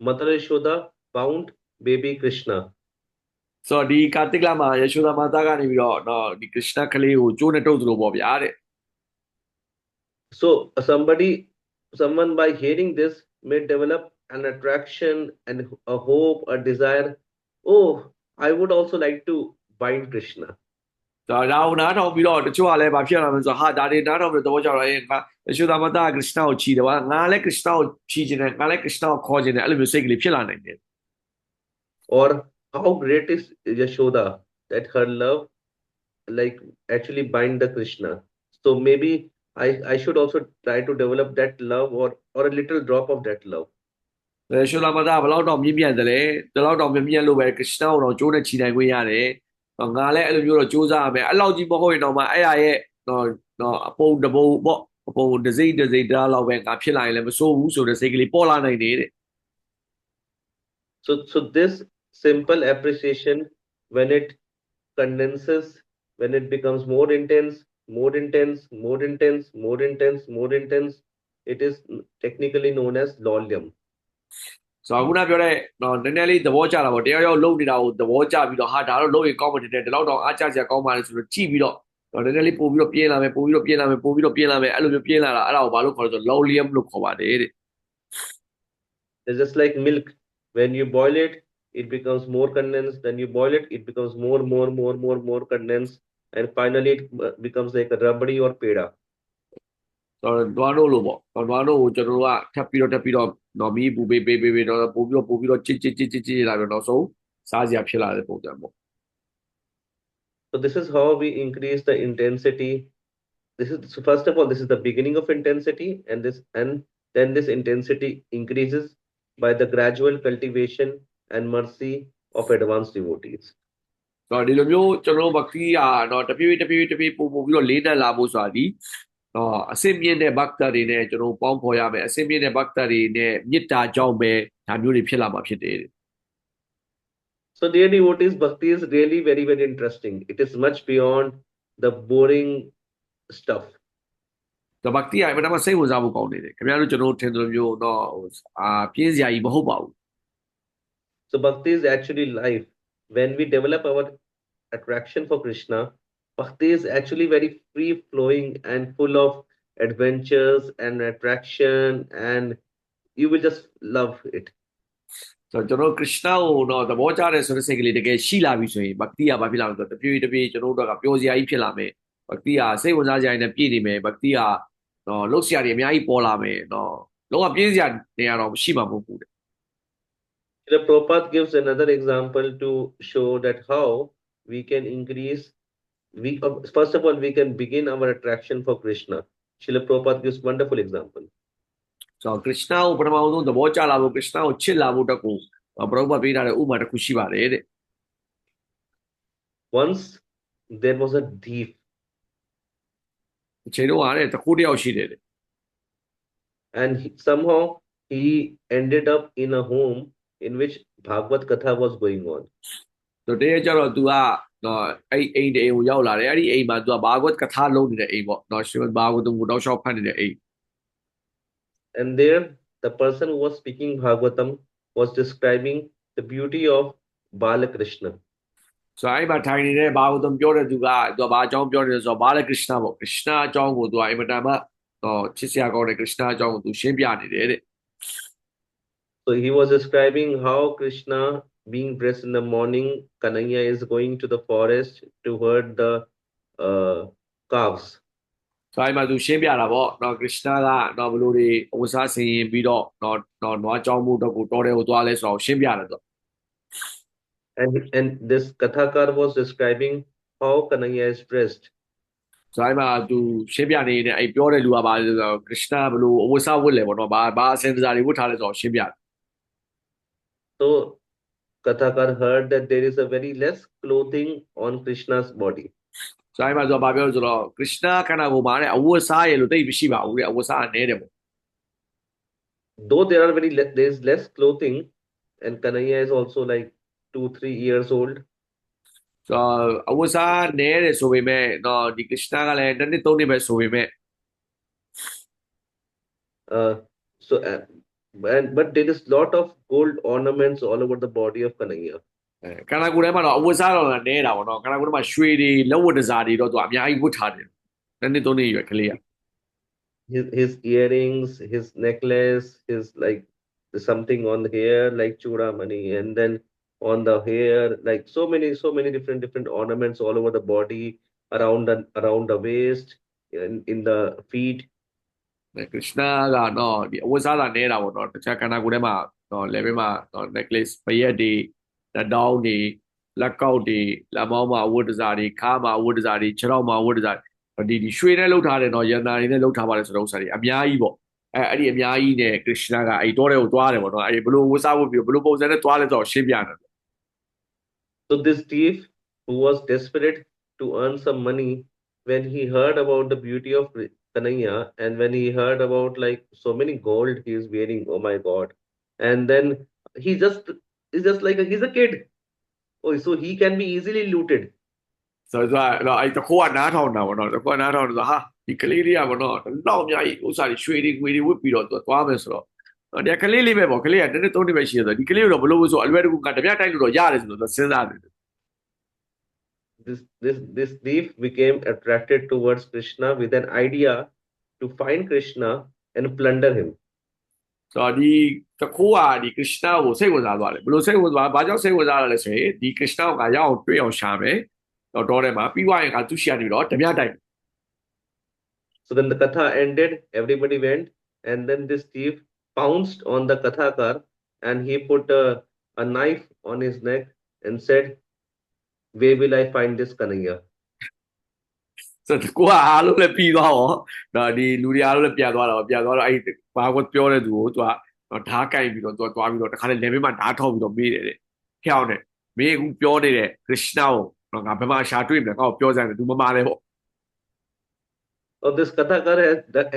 Mother Yashoda found baby Krishna. ဆိုတော့ဒီကာတိကလမှာယေရှုသာမာသားကနေပြီးတော့နော်ဒီကရစ်နာကလေးကိုကျိုးနဲ့တုပ်သလိုပေါ့ဗျာတဲ့ So someone by hearing this may develop an attraction and a hope, a desire. Oh, I would also like to bind Krishna. ဒါကိုနားထောင်ပြီးတော့တချို့ကလည်းဘာဖြစ်လာမလဲဆိုတော့ဟာဒါတွေနားထောင်ပြီးတော့သဘောကျတော့ငါယေရှုသာမာသားကရစ်နာကိုချီတယ်ဗျာငါလည်းကရစ်နာကိုချီခြင်းနဲ့ငါလည်းကရစ်နာကိုခေါ်ခြင်းနဲ့အဲ့လိုမျိုးစိတ်ကလေးဖြစ်လာနိုင်တယ် Or how great is Yashoda that her love like actually bind the Krishna. So maybe I should also try to develop that love or a little drop of that love. ယေရှုသာမာသားကဘယ်လောက်တော့မြင့်မြတ်တယ်လဲဒီလောက်တော့မြင့်မြတ်လို့ပဲကရစ်နာကိုတော့ကျိုးနဲ့ချီနိုင်ခွင့်ရတယ်ငါလည်းအဲ့လိုမျိုးတော့စူးစမ်းရမယ်အဲ့လောက်ကြီးမဟုတ်ရင်တော့မှအဲ့ရရဲ့တော့အပုံတပုံပေါ့အပုံတစ်စိမ့်တားလောက်ပဲငါဖြစ်လာရင်လည်းမစိုးဘူးဆိုတဲ့စိတ်ကလေးပေါ်လာနိုင်တယ်တဲ့ So this simple appreciation, when it condenses, when it becomes more intense, more intense, more intense, more intense, more intense, it is technically known as lolium. ဆိုတော့ခုနပြောတဲ့တော့နည်းနည်းလေးသဘောကျတာပေါ့တရားရောက်လုံနေတာကိုသဘောကျပြီးတော့ဟာဒါတော့လုံရင်ကောင်းမှတင်တယ်ဒီလောက်တော့အားကျစရာကောင်းပါလေဆိုတော့ကြည့်ပြီးတော့နည်းနည်းလေးပို့ပြီးတော့ပြင်းလာမယ်ပို့ပြီးတော့ပြင်းလာမယ်ပို့ပြီးတော့ပြင်းလာမယ်အဲ့လိုမျိုးပြင်းလာတာအဲ့ဒါကိုဘာလို့ခေါ်လဲဆိုတော့ lolium လို့ခေါ်ပါတယ်တဲ့ It's just like milk. When you boil it, it becomes more condensed. Then you boil it, it becomes more condensed. And finally, it becomes like a rubbery or peda. ဆိုတော့နွားနို့လို့ပေါ့နွားနို့ကိုကျွန်တော်တို့ကထပ်ပြီးတော့နော်မီးပူပေးတော့ပို့ပြီးတော့ချစ်လာတော့နောက်ဆုံးစားစရာဖြစ်လာတဲ့ပုံစံပေါ့ So this is how we increase the intensity. So first of all, this is the beginning of intensity, and then this intensity increases by the gradual cultivation and mercy of advanced devotees. ဆိုတော့ဒီလိုမျိုးကျွန်တော်တို့ဘက်တီးယာတော့တဖြည်းဖြည်းပို့ပြီးတော့လေးတက်လာဖို့ဆိုတာဒီအစင်မြင့်တဲ့ဘက်တာတွေနဲ့ကျွန်တော်ပေါင်းဖော်ရမယ်အစင်မြင့်တဲ့ဘက်တာတွေနဲ့မေတ္တာကြောင့်ပဲဒါမျိုးတွေဖြစ်လာမှာဖြစ်တယ် So dear devotees, bhakti is really very, very interesting. It is much beyond the boring stuff. တော့ဘက်တီးယာအမှန်တမ်းစိတ်ဝင်စားဖို့ကောင်းနေတယ်ခင်ဗျားတို့ကျွန်တော်ထင်တယ်လို့မျိုးတော့ပြင်းစရာကြီးမဟုတ်ပါဘူး So bhakti is actually life. When we develop our attraction for Krishna, bhakti is actually very free flowing and full of adventures and attraction, and you will just love it. ဆိုတော့ကျွန်တော်ကရစ်နာကိုတော့သဘောကျတဲ့ဆိုတဲ့စိတ်ကလေးတကယ်ရှိလာပြီဆိုရင်ဘက်တီးယာဘာဖြစ်လာမလဲဆိုတော့တဖြည်းဖြည်းကျွန်တော်တို့ကပျော်စရာကြီးဖြစ်လာမယ်ဘက်တီးယာစိတ်ဝင်စားစရာတွေနဲ့ပြည့်နေမယ်ဘက်တီးယာတော့လှုပ်စရာတွေအများကြီးပေါ်လာမယ်တော့လုံးဝပြင်းစရာတွေကတော့မရှိမှာမဟုတ်ဘူးတဲ့ The Prabhupada gives another example to show that how we can increase. First of all, we can begin our attraction for Krishna. Srila Prabhupada gives wonderful example. ဆိုတော့ကရစ်နာကိုပထမဆုံးသဘောကျလာဖို့ကရစ်နာကိုချစ်လာဖို့တက်ကိုဘရုပ်ဘပေးထားတဲ့ဥပမာတစ်ခုရှိပါတယ်တဲ့ Once there was a thief. အချိန်တော့ဟာတဲ့တခုတယောက်ရှိတယ်တဲ့ And somehow he ended up in a home in which Bhagavad Katha was going on. ဆိုတော့တကယ်ကျတော့ तू က နော်အိမ်တအိမ်ကိုရောက်လာတယ်အဲ့ဒီအိမ်မှာသူကဘာဂဝတ်ကထာလုံးနေတဲ့အိမ်ပေါ့နော်ရှင်ဘာဂဝတ်ကိုတောက်လျှောက်ဖတ်နေတဲ့အိမ် And there, the person who was speaking Bhagavatam was describing the beauty of Balakrishna. ဆိုတော့အဲ့မှာထိုင်နေတဲ့ဘာဂဝတ်ပြောတဲ့သူကသူကဘာအကြောင်းပြောနေလဲဆိုတော့ဘာလဲကရစ်နာပေါ့ကရစ်နာအကြောင်းကိုသူကအင်မတန်မှချစ်စရာကောင်းတဲ့ကရစ်နာအကြောင်းကိုသူရှင်းပြနေတယ်တဲ့ So he was describing how Krishna, being dressed in the morning, Kanhaiya is going to the forest to herd the calves. ဆိုတော့အဲ့မှာသူရှင်းပြတာပေါ့နော်ကရစ်နာကတော့ဘလို့တွေအဝစားဆင်ရင်ပြီးတော့တော့နွားကြောင်းမှုတော့ကိုတော်တယ်ကိုသွားလဲဆိုတော့ရှင်းပြတယ်သူ And this Kathakar was describing how Kanhaiya is dressed. ဆိုတော့အဲ့မှာသူရှင်းပြနေတဲ့အဲ့ပြောတဲ့လူကဘာလဲဆိုတော့ကရစ်နာဘလို့အဝစားဝတ်လဲပေါ့နော်ဘာအစင်တစားတွေဝတ်ထားလဲဆိုတော့ရှင်းပြတယ် So Kathakar heard that there is a very less clothing on Krishna's body. ဆိုတော့အဲ့မှာသူကဘာပြောလဲဆိုတော့ကရစ်နာခန္ဓာကိုယ်မှာတဲ့အဝစားရလို့တိတ်မရှိပါဘူးတဲ့အဝစားအနေတယ်ပေါ့ Though there is less clothing, and Kanhaiya is also like 2-3 years old. ဆိုတော့အဝစားနဲတယ်ဆိုပေမဲ့တော့ဒီကရစ်နာကလည်းတစ်နှစ်သုံးနှစ်ပဲဆိုပေမဲ့ So but there is lot of gold ornaments all over the body of Kanhaiya. ခန္ဓာကိုယ်ထဲမှာတော့အဝစားတော့နဲတာပေါ့နော်ခန္ဓာကိုယ်ထဲမှာရွှေတွေလက်ဝတ်တစားတွေတော့သူအများကြီးဝတ်ထားတယ်တစ်နှစ်သုံးနှစ်ရွယ်ကလေးက His earrings, his necklace, his like something on the hair like chudamani, and then on the hair like so many different ornaments all over the body, around the waist, in the feet. ကရစ်နာကတော့ဒီအဝစားတာနဲတာပေါ့နော်တခြားခန္ဓာကိုယ်ထဲမှာတော့ level မှာတော့ necklace ပရက်တွေလက်တောင်းတွေလက်ကောက်တွေလက်မောင်းမှာအဝတ်တစားတွေခါမှာအဝတ်တစားတွေခြေထောက်မှာအဝတ်တစားဒီရွှေနဲ့လှုပ်ထားတယ်နော်ရန်နာတွေနဲ့လှုပ်ထားပါတယ်ဆိုတော့ဥစ္စာတွေအများကြီးပေါ့အဲ့ဒီအများကြီးနဲ့ကရစ်နာကအဲ့တောတဲ့ကိုသွားတယ်ပေါ့နော်အဲ့ဘလို့ဝစားဖို့ပြီးဘလို့ပုံစံနဲ့သွားလဲဆိုတော့ရှင်းပြတယ် So this thief, who was desperate to earn some money, when he heard about the beauty of Kanhaiya, and when he heard about like so many gold he is wearing, oh my God, and then he just is just like he's a kid. Oh, so he can be easily looted. ဆိုတော့အဲ့တခိုးကနားထောင်တာပေါ့နော်တခိုးကနားထောင်ဆိုဟာဒီကလေးလေးကပေါ့နော်တော့အများကြီးဥစ္စာတွေရွှေတွေငွေတွေဝတ်ပြီးတော့သူသွားမယ်ဆိုတော့ဒီကလေးလေးပဲပေါ့ကလေးကတစ်နှစ်သုံးနှစ်ပဲရှိရဆိုဒီကလေးတော့ဘလို့ဆိုအလွယ်တကူကတပြတိုက်လို့တော့ရတယ်ဆိုတော့စဉ်းစားတယ် This thief became attracted towards Krishna with an idea to find Krishna and plunder him. ဆိုတော့ဒီတခိုးကဒီကရစ်နာကိုစိတ်ဝင်စားသွားတယ်ဘလို့စိတ်ဝင်စားဘာကြောင့်စိတ်ဝင်စားရလဲဆိုရင်ဒီကရစ်နာကရအောင်တွေ့အောင်ရှာမယ်တော့ထဲမှာပြီးွားရင်ကသူရှိရနေတော့တပြတိုက် So then the katha ended, everybody went, and then this thief pounced on the Kathakar and he put a knife on his neck and said, where will I find this Kanhaiya? ဆိုတော့ကိုကအားလုံးလည်းပြီးသွားတော့တော့ဒီလူတွေအားလုံးလည်းပြန်သွားတော့အဲ့ဘာကိုပြောတဲ့သူကိုသူကဓားကိုက်ပြီးတော့သူကသွားပြီးတော့တခါလေ level မှာဓားထောက်ပြီးတော့မေးတယ်တဲ့ဖျောင်းတယ်မင်းအခုပြောနေတဲ့ကရစ်နာကိုတော့ငါဘယ်မှာရှာတွေ့မလဲငါ့ကိုပြောစမ်းတယ်သူမမလဲပေါ့ So this Kathakar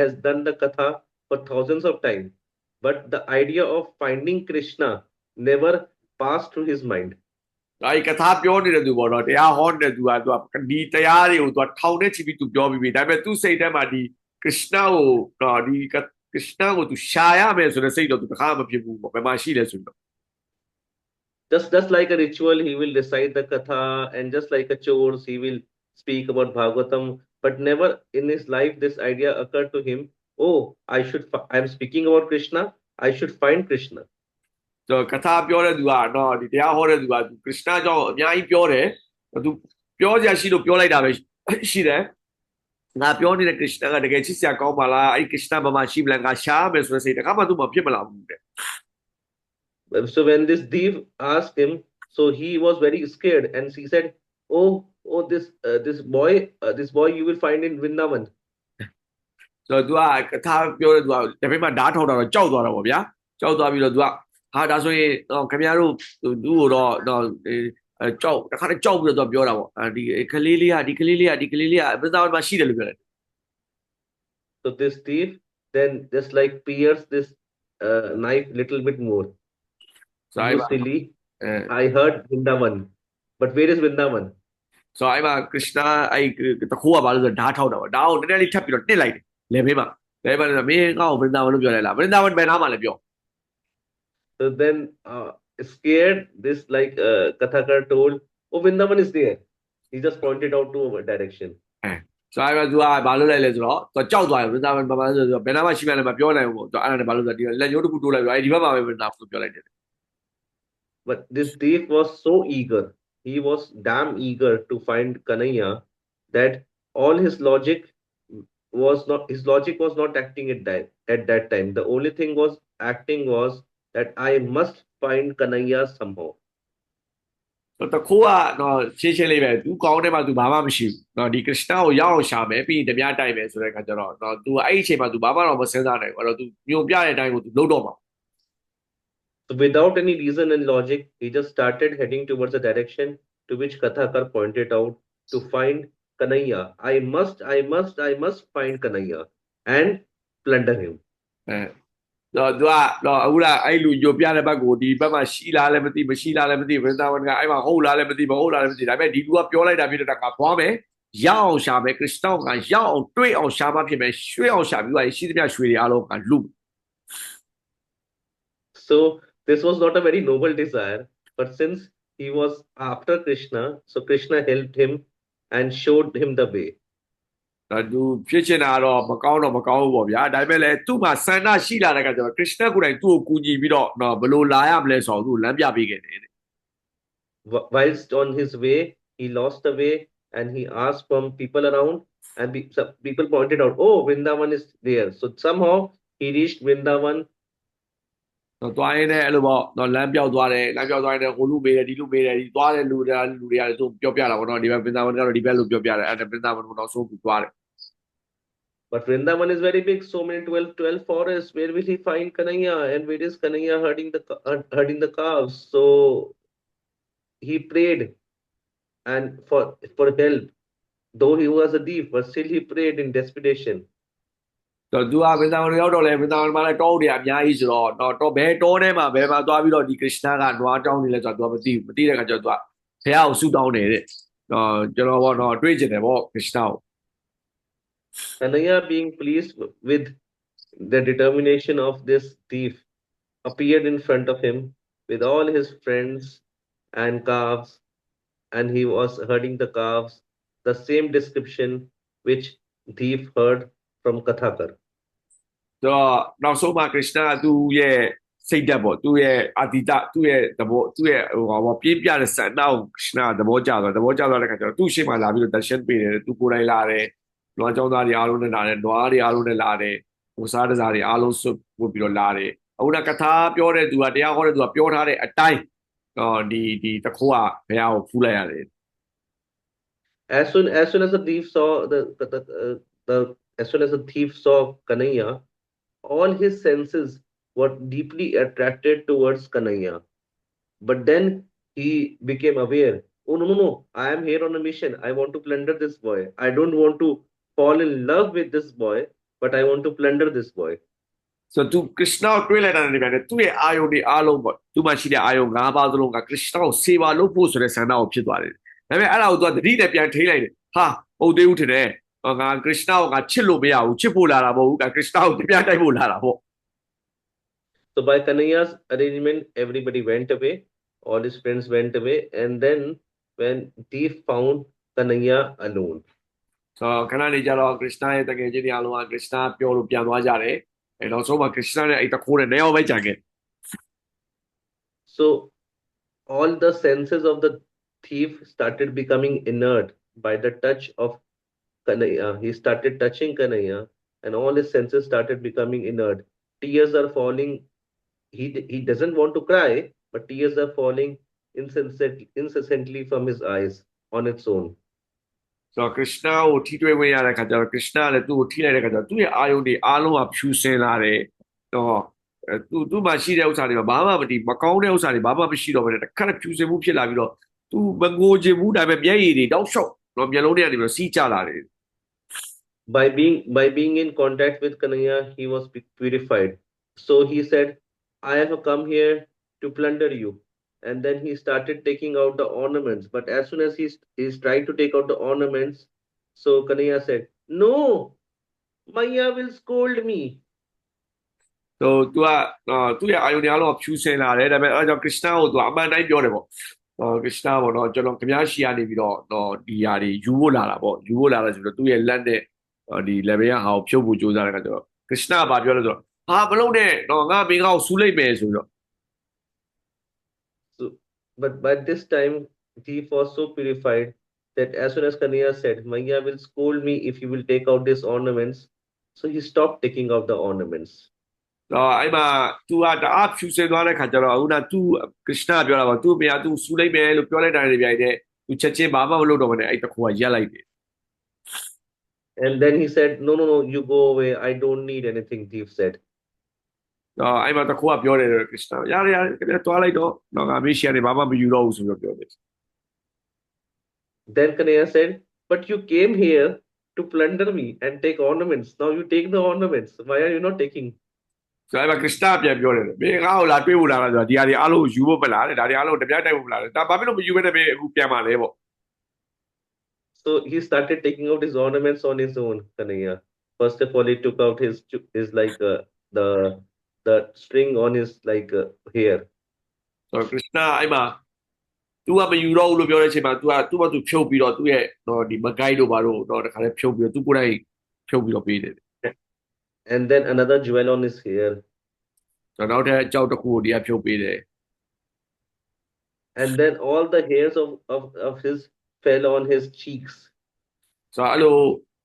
has done the katha for thousands of times, but the idea of finding Krishna never passed through his mind. အဲ့ကထာပြောနေတဲ့သူပေါ့နော်တရားဟောနေတဲ့သူကဒီတရားတွေကိုသူကထောင်နဲ့ချီပြီးသူပြောပြီးပြီဒါပေမဲ့သူ့စိတ်ထဲမှာဒီကရစ်နာကိုဒီကရစ်နာကိုသူရှာရမယ်ဆိုတဲ့စိတ်တော့သူတခါမှမဖြစ်ဘူးပေါ့ဘယ်မှာရှိလဲဆိုတော့ Just like a ritual, he will recite the katha, and just like a chores, he will speak about Bhagavatam, but never in his life this idea occurred to him. Oh, I'm speaking about Krishna. I should find Krishna. ဆိုတော့ကထာပြောတဲ့သူကတော့ဒီတရားဟောတဲ့သူကသူကရစ်နာကြောင့်အများကြီးပြောတယ်သူပြောကြရှိလို့ပြောလိုက်တာပဲရှိတယ်ငါပြောနေတဲ့ကရစ်နာကတကယ်ချစ်စရာကောင်းပါလားအဲ့ကရစ်နာဘာမှရှိမလားငါရှားမယ်ဆိုတဲ့စိတ်တခါမှသူမဖြစ်မလာဘူးတဲ့ So when this thief asked him, so he was very scared, and he said, "Oh, this boy you will find in Vrindavan." ဆိုတော့သူကကထာပြောတဲ့သူကတပည့်မှာဓာတ်ထောက်တာတော့ကြောက်သွားတာပေါ့ဗျာကြောက်သွားပြီးတော့သူကဟာဒါဆိုရင်ခင်ဗျားတို့သူ့ကိုတော့ကြောက်တခါတည်းကြောက်ပြီးတော့သူပြောတာပေါ့ဒီကလေးလေးကဒီကလေးလေးကဒီကလေးလေးကဘယ်သားမှရှိတယ်လို့ပြောတယ် So this thief then just like pierced this knife little bit more. So You silly, I heard Vrindavan, but where is Vrindavan? ဆိုတော့အဲ့မှာကရစ်နာအဲ့တခိုးကဘာလို့ဆိုဓာတ်ထောက်တာပေါ့ဓာတ်ကိုနည်းနည်းလေးထပ်ပြီးတော့တစ်လိုက်တယ်လေဘေးမှာလေဘေးမှာမင်းကောက်ဗြဟ္န္တာဝန်လို့ပြောလိုက်လားဗြဟ္န္တာဝန်ဘယ်နားမှာလဲပြော So then, scared, this like Kathakar told, "Oh, Vrindavan is there." He just pointed out to a direction. အဲဆိုတော့သူကဘာလို့လဲလဲဆိုတော့သူကြောက်သွားတယ်ဗြဟ္န္တာဝန်ဘာမှဆိုတော့ဘယ်နားမှာရှိမှလည်းမပြောနိုင်ဘူးပေါ့သူအဲ့ဒါနဲ့ဘာလို့ဆိုတော့ဒီလက်ညှိုးတစ်ခုတိုးလိုက်ပြီးအဲ့ဒီဘက်မှာပဲဗြဟ္န္တာဝန်လို့ပြောလိုက်တယ် But this thief was so eager. He was damn eager to find Kanaya that all his logic was not acting at that time. The only thing was acting was that I must find Kanaya somehow. တခိုးကတော့ရှင်းရှင်းလေးပဲသူကောင်းတဲ့မှာသူဘာမှမရှိဘူးเนาะဒီကရစ်နာကိုရောက်အောင်ရှာမယ်ပြီးရင်တပြားတိုက်မယ်ဆိုတဲ့အခါကျတော့เนาะသူအဲ့ဒီအချိန်မှာသူဘာမှတော့မစဉ်းစားနိုင်ဘူးအဲ့တော့သူညိုပြတဲ့အတိုင်းကိုသူလုပ်တော့မှာ So without any reason and logic, he just started heading towards the direction to which Kathakar pointed out to find Kanaya. I must find Kanaya and plunder him. တော့သူကတော့အခုလာအဲ့လူညိုပြတဲ့ဘက်ကိုဒီဘက်မှာရှိလားလည်းမသိမရှိလားလည်းမသိဗြဟ္န္တာဝန်ကအဲ့မှာဟုတ်လားလည်းမသိမဟုတ်လားလည်းမသိဒါပေမဲ့ဒီလူကပြောလိုက်တာဖြစ်တဲ့ကသွားမယ်ရောက်အောင်ရှာမယ်ကရစ်တောကရောက်အောင်တွေ့အောင်ရှာမှဖြစ်မယ်ရွှေ့အောင်ရှာပြီးတော့ရှိသမျှရွှေတွေအားလုံးကလူ So this was not a very noble desire, but since he was after Krishna, so Krishna helped him and showed him the way. သူဖြစ်ချင်တာတော့မကောင်းတော့မကောင်းဘူးပေါ့ဗျာဒါပေမဲ့လည်းသူ့မှာစန္ဒရှိလာတဲ့ကကျတော့ခရစ်နာကိုယ်တိုင်သူ့ကိုကူညီပြီးတော့ဘယ်လိုလာရမလဲဆိုတော့သူ့လမ်းပြပေးခဲ့တယ် Whilst on his way, he lost the way and he asked from people around, and some people pointed out, "Oh, Vrindavan is there." So somehow he reached Vrindavan. တော့တွိုင်းနဲ့အဲ့လိုပေါ့တော့လမ်းပြောက်သွားတယ်လမ်းပြောက်သွားတဲ့ဟိုလူမေးတယ်ဒီလူမေးတယ်ဒီသွားတဲ့လူတွေကလည်းသူပြောပြတာပေါ့နော်ဒီဘက်ဗြဟ္န္တာဝန်ကတော့ဒီဘက်လူပြောပြတယ်အဲ့ဒါဗြဟ္န္တာဝန်ကိုတော့ဆုံးပြီးသွားတယ် But Vrindavan is very big, so many 12 forests. Where will he find Kanaya? And where is Kanaya herding the calves? So he prayed and for help. Though he was a thief, but still he prayed in desperation. တော့သူကဗြဟ္န္တာဝန်ရောက်တော့လေဗြဟ္န္တာဝန်မှာလည်းတောတွေအများကြီးဆိုတော့ဘယ်တောထဲမှာဘယ်မှာသွားပြီးတော့ဒီကရစ်နာကနွားတောင်းနေလဲဆိုတော့သူကမသိတဲ့အခါကျတော့သူကဘုရားကိုဆုတောင်းနေတဲ့ကျွန်တော်ပေါ့တွေးကျင်တယ်ပေါ့ကရစ်နာကို Kanaya, being pleased with the determination of this thief, appeared in front of him with all his friends and calves, and he was herding the calves, the same description which thief heard from Kathakar. တော့နောက်ဆုံးမှာကရစ်နာကသူ့ရဲ့စိတ်ဓာတ်ပေါ့သူ့ရဲ့အာတိတသူ့ရဲ့သဘောသူ့ရဲ့ဟိုပေါ့ပြင်းပြတဲ့စံနောက်ကရစ်နာသဘောကျသွားတဲ့ခါကျတော့သူ့ရှေ့မှာလာပြီးတော့တန်ရှင်းပေးတယ်သူကိုယ်တိုင်လာတယ်နွားကြောင်းသားတွေအားလုံးနဲ့လာတယ်နွားတွေအားလုံးနဲ့လာတယ်ဟိုစားတစားတွေအားလုံးဆွတ်ပို့ပြီးတော့လာတယ်အခုနကថាပြောတဲ့သူကတရားဟောတဲ့သူကပြောထားတဲ့အတိုင်းဒီတခိုးကဘုရားကိုဖူးလိုက်ရတယ် As soon as the thief saw as soon as the thief saw Kanaya, all his senses were deeply attracted towards Kanaya. But then he became aware, "Oh, no, I am here on a mission. I want to plunder this boy. I don't want to fall in love with this boy, but I want to plunder this boy." So သူကရစ်နာကိုတွေးလိုက်တာနဲ့ပြန်တယ်သူ့ရဲ့အာယုန်တွေအားလုံးပေါ့သူ့မှာရှိတဲ့အာယုန်၅ပါးစလုံးကကရစ်နာကိုစေပါလို့ဖို့ဆိုတဲ့ဆန္ဒကိုဖြစ်သွားတယ်ဒါပေမဲ့အဲ့ဒါကိုသူကတတိနဲ့ပြန်ထိလိုက်တယ်ဟာဟုတ်သေးဘူးထင်တယ်ငါကရစ်နာကိုငါချစ်လို့မရဘူးချစ်ဖို့လာတာမဟုတ်ဘူးကရစ်နာကိုပြန်တိုက်ဖို့လာတာပေါ့ So by Kanaya's arrangement, everybody went away. All his friends went away, and then when thief found Kanaya alone. ဆိုတော့ခဏနေကြတော့ကရစ်နာရဲ့တကယ်ချင်းတွေအားလုံးကကရစ်နာပြောလို့ပြန်သွားကြတယ်အဲ့တော့ဆိုမှကရစ်နာနဲ့အဲ့တခိုးနဲ့နေအောင်ပဲကြံခဲ့ So all the senses of the thief started becoming inert by the touch of Kanaya. He started touching Kanaya, and all his senses started becoming inert. Tears are falling. He doesn't want to cry, but tears are falling incessantly from his eyes on its own. ဆိုတော့ကရစ်နာကိုထိတွေ့ဝင်ရတဲ့ခါကျတော့ကရစ်နာလည်းသူ့ကိုထိလိုက်တဲ့ခါကျတော့သူ့ရဲ့အာယုန်တွေအားလုံးကဖြူစင်လာတယ်တော့သူ့မှာရှိတဲ့ဥစ္စာတွေဘာမှမတည်မကောင်းတဲ့ဥစ္စာတွေဘာမှမရှိတော့ဘဲနဲ့တခါဖြူစင်မှုဖြစ်လာပြီးတော့သူမငိုချင်ဘူးဒါပေမဲ့မျက်ရည်တွေတောက်လျှောက်တော့မျက်လုံးတွေကနေပြီးတော့စီးကျလာတယ် By being in contact with Kanaya, he was purified. So he said, "I have come here to plunder you." and then he started taking out the ornaments. But as soon as he's trying to take out the ornaments, so Kanaya said, "No, Maya will scold me." so သူကသူ့ရဲ့အာယုန်တွေအားလုံးကဖြူစင်လာတယ်ဒါပေမဲ့အဲဒါကြောင့် Krishna ကိုသူကအမှန်တိုင်းပြောတယ်ပေါ့Krishna ပေါ့နော်ကျွန်တော်ခင်ဗျားရှီကနေပြီးတော့ဒီຢာတွေယူဖို့လာတာပေါ့ယူဖို့လာတာဆိုတော့သူ့ရဲ့လက်နဲ့ဒီ level ရဟာကိုဖြုတ်ဖို့ကြိုးစားတဲ့အခါကျတော့ Krishna ကဘာပြောလဲဆိုတော့ဟာမလုပ်နဲ့ငါမင်းကောက်ဆူလိုက်မယ်ဆိုပြီးတော့ So, but by this time, thief was so purified that as soon as Kanaya said, Maya will scold me if you will take out these ornaments, so he stopped taking out the ornaments. အဲ့မှာ तू ကတအားဖြူစင်သွားတဲ့ခါကျတော့ခုန तू Krishna ပြောတာပေါ့ तू မယား तू ဆူလိုက်မယ်လို့ပြောလိုက်တာတွေပြိုင်တဲ့ तू ချက်ချင်းဘာမှမလုပ်တော့ဘဲနဲ့အဲ့တခုကရက်လိုက်တယ် And then he said, "No, no, no, you go away. I don't need anything," thief said. အဲ့မှာတခုကပြောတယ် Krishna ရတယ်ခင်ဗျာတွားလိုက်တော့ငါမေးရှီကနေဘာမှမယူတော့ဘူးဆိုပြီးပြောတယ် Then Kanaya said, "But you came here to plunder me and take ornaments. Now you take the ornaments. Why are you not taking?" ဆိုတော့အဲ့မှာ Krishna ပြန်ပြောတယ်မင်းငါ့ကိုလာတွေးဖို့လာတာဆိုတာဒီဟာတွေအားလုံးယူဖို့မလားတဲ့ဒါတွေအားလုံးတပြားတိုက်ဖို့မလားတဲ့ဒါဘာဖြစ်လို့မယူဘဲနဲ့မင်းအခုပြန်มาလဲပေါ့ So he started taking out his ornaments on his own, Kanaya. First of all, he took out his like the the string on his like hair. ဆိုတော့ Krishna အဲ့မှာ तू ကမယူတော့ဘူးလို့ပြောတဲ့အချိန်မှာ तू ကသူ့ဘာသူဖြုတ်ပြီးတော့သူ့ရဲ့ဒီမကိုက်တို့ဘာတို့တခါလေးဖြုတ်ပြီးတော့ तू ကိုယ်တိုင်ဖြုတ်ပြီးတော့ပေးတယ် And then another jewel on his hair. ဆိုတော့နောက်ထပ်အကြောက်တစ်ခုကိုတရားဖြုတ်ပေးတယ် And then all the hairs of his fell on his cheeks. ဆိုတော့အဲ့လို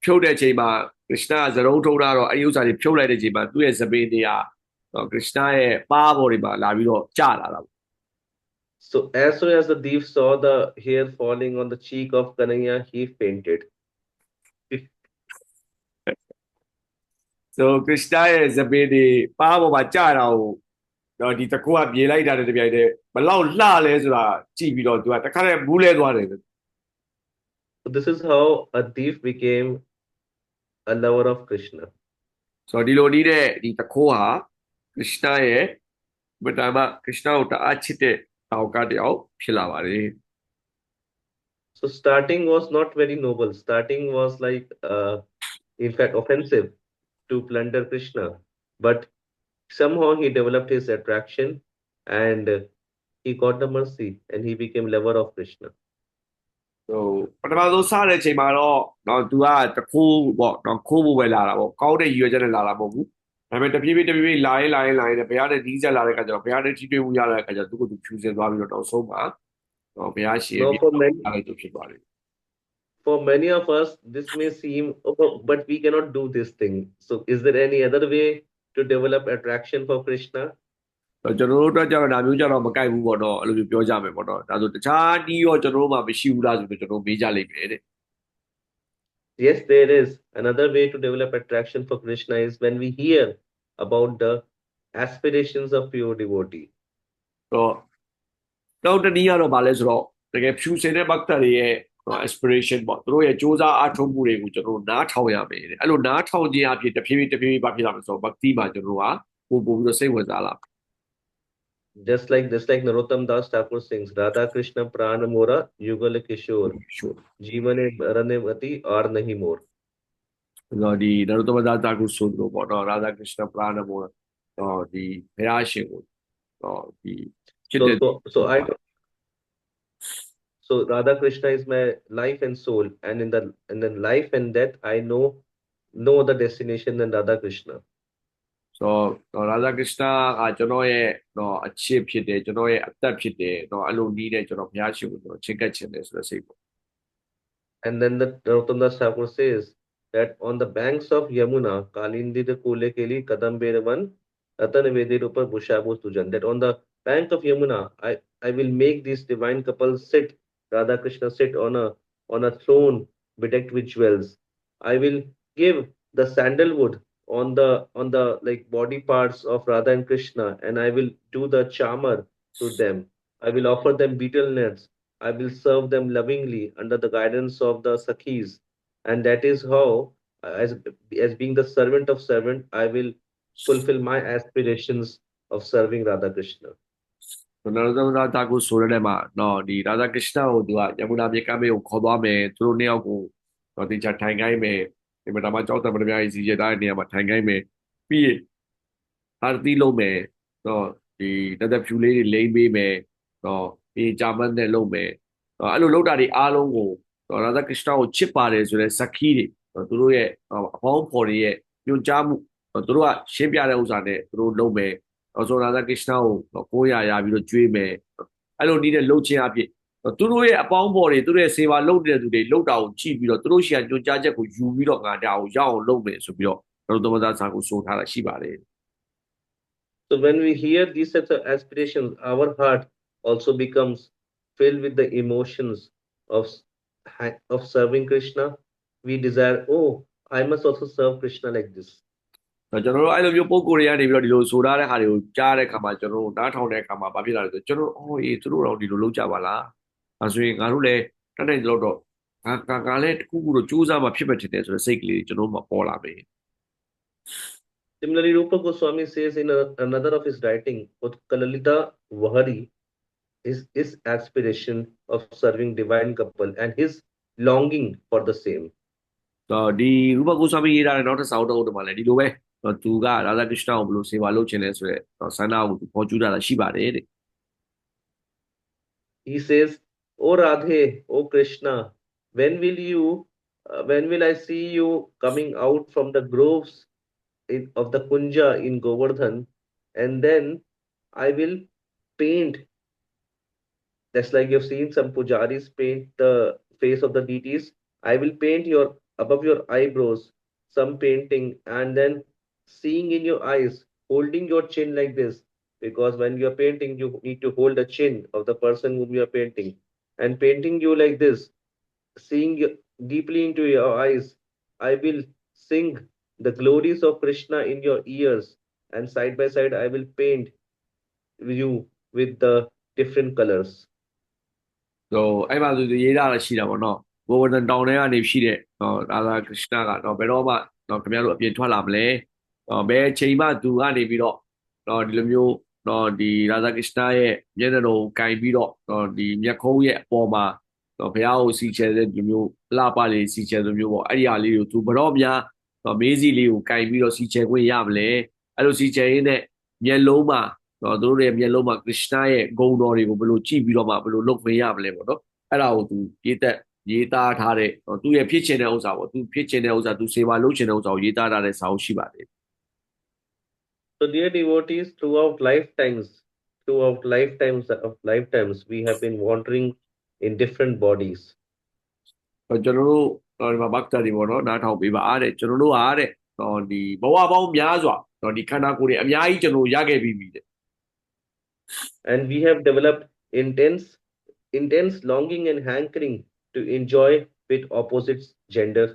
ဖြုတ်တဲ့အချိန်မှာ Krishna ကဇရုံးထုတ်တာတော့အဲ့ဒီဥစ္စာတွေဖြုတ်လိုက်တဲ့အချိန်မှာသူ့ရဲ့သပင်တွေက Krishna ရဲ့ပါးပေါ်တွေမှာလာပြီးတော့ကျလာတာပေါ့ So as soon as the thief saw the hair falling on the cheek of Kanaya, he fainted. so Krishna ရဲ့သပင်တွေပါးပေါ်မှာကျတာကိုဒီတကူကပြေးလိုက်တာတဲ့တပြိုင်တည်းဘလောက်လှလဲဆိုတာကြည့်ပြီးတော့သူကတခါတည်းဘူးလဲသွားတယ် So this is how a thief became a lover of Krishna. ဆိုတော့ဒီလိုနည်းတဲ့ဒီတခိုးဟာ Krishna ရဲ့မတမ Krishna ကိုတအားချစ်တဲ့တောက်ကတယောက်ဖြစ်လာပါတယ် So starting was not very noble. Starting was like, in fact, offensive to plunder Krishna. But somehow he developed his attraction and he got the mercy and he became lover of Krishna. ဟိုပထမဆုံးစတဲ့အချိန်မှာတော့သူကတခိုးပေါ့ခိုးဖို့ပဲလာတာပေါ့ကောင်းတဲ့ရည်ရွယ်ချက်နဲ့လာတာမဟုတ်ဘူးဒါပေမဲ့တပြေးပြေးလာရင်ဘုရားနဲ့နီးစပ်လာတဲ့အခါကျတော့ဘုရားနဲ့ကြီးတွေ့မှုရတဲ့အခါကျတော့သူကသူဖြူစင်သွားပြီးတော့နောက်ဆုံးမှာဘုရားရှင်ရဲ့အားလိုက်သူဖြစ်သွားတယ် For many of us, this may seem, oh, but we cannot do this thing. So is there any other way to develop attraction for Krishna? ကျွန်တော်တို့အတွက်ကျတော့ဒါမျိုးကြတော့မကိုက်ဘူးပေါ့နော်အဲ့လိုမျိုးပြောကြမယ်ပေါ့နော်ဒါဆိုတခြားနီးရောကျွန်တော်တို့မှမရှိဘူးလားဆိုတော့ကျွန်တော်မေးကြလိမ့်မယ်တဲ့ Yes, there is. Another way to develop attraction for Krishna is when we hear about the aspirations of pure devotee. တော့နောက်တစ်နည်းကတော့ဗာလဲဆိုတော့တကယ်ဖြူစင်တဲ့ bhakta တွေရဲ့ aspiration ပေါ့သူတို့ရဲ့စ조사အားထုတ်မှုတွေကိုကျွန်တော်တို့နားထောင်ရမယ်တဲ့အဲ့လိုနားထောင်ခြင်းအဖြစ်တဖြည်းဖြည်းဘာဖြစ်လာမလဲဆိုတော့ bhakti မှာကျွန်တော်တို့ကပို့ပြီးတော့စိတ်ဝင်စားလာ Just like Narottam Das Thakur sings, Radha Krishna Prana Mora Yugal Kishore, Jeevane Rane Mati Aar Nahi More. တော့ဒီနရုတ္တမသာတာကိုဆိုလို့ပေါ့နော်ရာသာခရစ်စတပရာနမောဒီဘုရားရှင်ကိုဒီဖြစ်တဲ့ So Radha Krishna is my life and soul, and in the life and death, I know no other destination than Radha Krishna. so ရာသာခရစ်စတကကျွန်တော်ရဲ့အချစ်ဖြစ်တယ်ကျွန်တော်ရဲ့အသက်ဖြစ်တယ်အဲ့လိုနည်းနဲ့ကျွန်တော်ဘုရားရှင်ကိုချစ်ကပ်ခြင်းတယ်ဆိုတဲ့စိတ်ပေါ့ And then the Narottam Das Thakur says that on the banks of Yamuna, Kalindi the Kule Keli Kadam Beravan, Atan Vedi Rupar Bushabus Tujan. That on the bank of Yamuna, I will make these divine couples sit, Radha Krishna sit on a throne bedecked with jewels. I will give the sandalwood on the like body parts of Radha and Krishna, and I will do the charmer to them. I will offer them betel nuts. I will serve them lovingly under the guidance of the Sakhis. And that is how, as being the servant of servant, I will fulfill my aspirations of serving Radha Krishna. ကျွန်တော်တို့သာကိုဆိုရတဲ့မှာနော်ဒီရာဇာကစ္စနာကိုသူကယမုနာမြေကမ်းဘေးကိုခေါ်သွားမယ်သူတို့နှစ်ယောက်ကိုတော့တင်ချထိုင်ခိုင်းမယ်ဒီမှာဒါမှကြောက်တယ်မတရားကြီးစီရတဲ့နေရာမှာထိုင်ခိုင်းမယ်ပြီးရင်အာတီလုံးမယ်တော့ဒီတက်ဖြူလေးတွေလိမ့်ပေးမယ်တော့ဒီဂျာမန်နဲ့လုံးမယ်တော့အဲ့လိုလုံးတာတွေအားလုံးကိုတော့ရာဇာကစ္စနာကိုချစ်ပါတယ်ဆိုတဲ့ဇက်ခီးတွေသူတို့ရဲ့အပေါင်းဖော်တွေရဲ့ညွှန်ကြားမှုသူတို့ကရှင်းပြတဲ့ဥစ္စာနဲ့သူတို့လုံးမယ်တော့ဆိုရာဇာကစ္စနာကို900ရပြီးတော့ကျွေးမယ်အဲ့လိုနည်းနဲ့လှုပ်ခြင်းအဖြစ်သူတို့ရဲ့အပေါင်းဖော်တွေသူတို့ရဲ့စေဝါလုပ်နေတဲ့သူတွေလှုပ်တာကိုကြည့်ပြီးတော့သူတို့ရှိရညွှန်ကြားချက်ကိုယူပြီးတော့ငါဒါကိုရအောင်လုပ်မယ်ဆိုပြီးတော့ကျွန်တော်တို့သမသားစာကိုဆိုထားတာရှိပါတယ် So when we hear these types of aspirations, our heart also becomes filled with the emotions of of serving Krishna. We desire, oh, I must also serve Krishna like this. ကျွန်တော်တို့အဲ့လိုမျိုးပုံကိုယ်တွေကနေပြီးတော့ဒီလိုဆိုထားတဲ့ဟာတွေကိုကြားတဲ့အခါမှာကျွန်တော်တို့နားထောင်တဲ့အခါမှာဘာဖြစ်လာလဲဆိုကျွန်တော်အော်အေးသူတို့တော့ဒီလိုလုပ်ကြပါလားအဲဆိုရင်ငါတို့လည်းတတ်နိုင်ကြတော့ငါလည်းတခုခုတော့စူးစမ်းမှဖြစ်မဲ့ထင်တယ်ဆိုတဲ့စိတ်ကလေးကျွန်တော်မှပေါ်လာပြီ Similarly, Rupa Goswami says in another of his writing, Utkalalita Vahari is his aspiration of serving divine couple and his longing for the same. တော့ဒီရူပကိုဆွာမီရေးထားတဲ့နောက်တစ်စာအုပ်တစ်အုပ်တမှာလည်းဒီလိုပဲသူကရာဇာကစ္စနာကိုဘယ်လိုစေဝါလုပ်ချင်လဲဆိုတဲ့ဆန္ဒကိုသူပေါ်ကျူးတာရှိပါတယ်တဲ့ He says, "O Radhe, O Krishna, when will I see you coming out from the groves of the Kunja in Govardhan, and then I will paint, just like you've seen some pujaris paint the face of the deities. I will paint your above your eyebrows some painting, and then seeing in your eyes, holding your chin like this, because when you're painting, you need to hold the chin of the person whom you're painting, and painting you like this, seeing deeply into your eyes. I will sing the glories of Krishna in your ears, and side by side, I will paint you with the different colors." ဆိုအဲ့မှာသူရေးထားတာရှိတာပေါ့နော်ဘဝဒန်တောင်ထဲကနေရှိတဲ့ရာဇာကစ္စနာကတော့ဘယ်တော့မှခင်ဗျားတို့အပြင်ထွက်လာမလဲဘယ်ချိန်မှသူကနေပြီးတော့ဒီလိုမျိုးဒီရာဇာကစ္စနာရဲ့မျက်နှာတော်ကိုကင်ပြီးတော့ဒီမျက်ခုံးရဲ့အပေါ်မှာဘုရားကိုစီချဲတဲ့ဒီမျိုးအလားပါလေးစီချဲတဲ့မျိုးပေါ့အဲ့ဒီဟာလေးကိုသူဘယ်တော့မှမေးစီလေးကိုကင်ပြီးတော့စီချဲခွင့်ရမလဲအဲ့လိုစီချဲရင်းနဲ့မျက်လုံးမှာသူတို့ရဲ့မျက်လုံးမှာကရစ်နာရဲ့ဂုဏ်တော်တွေကိုဘယ်လိုကြည့်ပြီးတော့မှဘယ်လိုလုပ်ခွင့်ရမလဲပေါ့နော်အဲ့ဒါကိုသူရေးသားထားတဲ့သူရဲ့ဖြစ်ချင်တဲ့ဥစ္စာပေါ့သူဖြစ်ချင်တဲ့ဥစ္စာသူစေဝါလုပ်ချင်တဲ့ဥစ္စာကိုရေးသားထားတဲ့စာအုပ်ရှိပါတယ် So, dear devotees, throughout lifetimes, we have been wandering in different bodies. ကျွန်တော်တို့ဒီမှာဘက်တာတွေပေါ့နော်နားထောင်ပေးပါအားတဲ့ကျွန်တော်တို့အားတဲ့ဒီဘဝပေါင်းများစွာဒီခန္ဓာကိုယ်တွေအများကြီးကျွန်တော်ရခဲ့ပြီးပြီတဲ့ And we have developed intense longing and hankering to enjoy with opposite gender.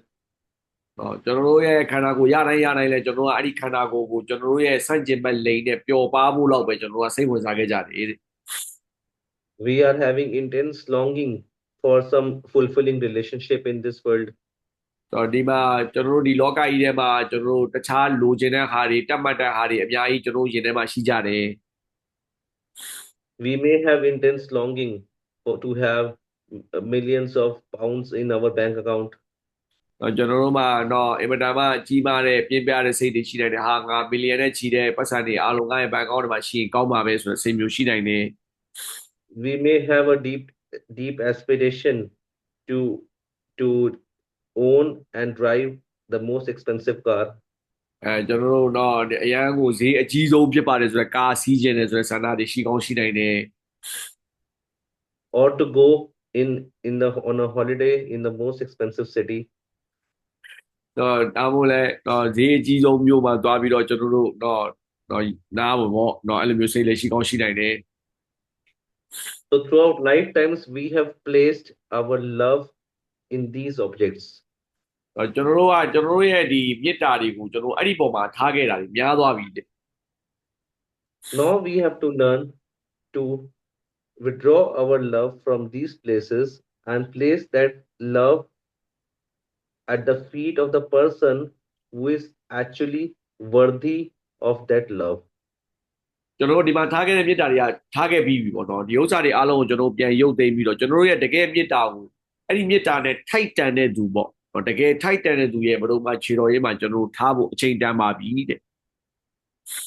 ကျွန်တော်တို့ရဲ့ခန္ဓာကိုယ်ရတိုင်းလဲကျွန်တော်ကအဲ့ဒီခန္ဓာကိုယ်ကိုကျွန်တော်တို့ရဲ့စန့်ကျင်ဘက်လိန်နဲ့ပျော်ပါဖို့လောက်ပဲကျွန်တော်ကစိတ်ဝင်စားခဲ့ကြတယ်တဲ့ We are having intense longing for some fulfilling relationship in this world. ဒီမှာကျွန်တော်တို့ဒီလောကကြီးထဲမှာကျွန်တော်တို့တခြားလိုချင်တဲ့ဟာတွေတတ်မှတ်တဲ့ဟာတွေအများကြီးကျွန်တော်ရင်ထဲမှာရှိကြတယ် We may have intense longing to have millions of pounds in our bank account. ကျွန်တော်တို့မှာအင်မတန်မှကြီးမားတဲ့ပြင်းပြတဲ့စိတ်တွေရှိနိုင်တယ်ဟာငါဘီလီယံနဲ့ချီတဲ့ပတ်စံတွေအားလုံးငါ့ရဲ့ဘဏ်အကောင့်ထဲမှာရှိရင်ကောင်းပါပဲဆိုတဲ့စိတ်မျိုးရှိနိုင်တယ် We may have a deep aspiration to to own and drive the most expensive car. ကျွန်တော်တို့အရန်ကိုဈေးအကြီးဆုံးဖြစ်ပါတယ်ဆိုတဲ့ကားစီးခြင်းတယ်ဆိုတဲ့ဆန္ဒတွေရှိကောင်းရှိနိုင်တယ် or to go on a holiday in the most expensive city. ဒါမို့လဲဈေးအကြီးဆုံးမြို့မှာသွားပြီးတော့ကျွန်တော်တို့နားပေါ့အဲ့လိုမျိုးစိတ်လေးရှိကောင်းရှိနိုင်တယ် So throughout lifetimes we have placed our love in these objects. ကျွန်တော်တို့ရဲ့ဒီမေတ္တာတွေကိုကျွန်တော်အဲ့ဒီပုံမှာထားခဲ့တာတွေများသွားပြီတဲ့ Now we have to learn to withdraw our love from these places and place that love at the feet of the person who is actually worthy of that love. ကျွန်တော်တို့ဒီမှာထားခဲ့တဲ့မေတ္တာတွေကထားခဲ့ပြီးပြီပေါ့နော်ဒီဥစ္စာတွေအားလုံးကိုကျွန်တော်ပြန်ရုပ်သိမ်းပြီးတော့ကျွန်တော်တို့ရဲ့တကယ်မေတ္တာကိုအဲ့ဒီမေတ္တာနဲ့ထိုက်တန်တဲ့သူပေါ့တကယ်ထိုက်တန်တဲ့သူရဲ့ဘယ်လိုမှခြေတော်ရင်းမှာကျွန်တော်တို့ထားဖို့အချိန်တန်ပါပြီတဲ့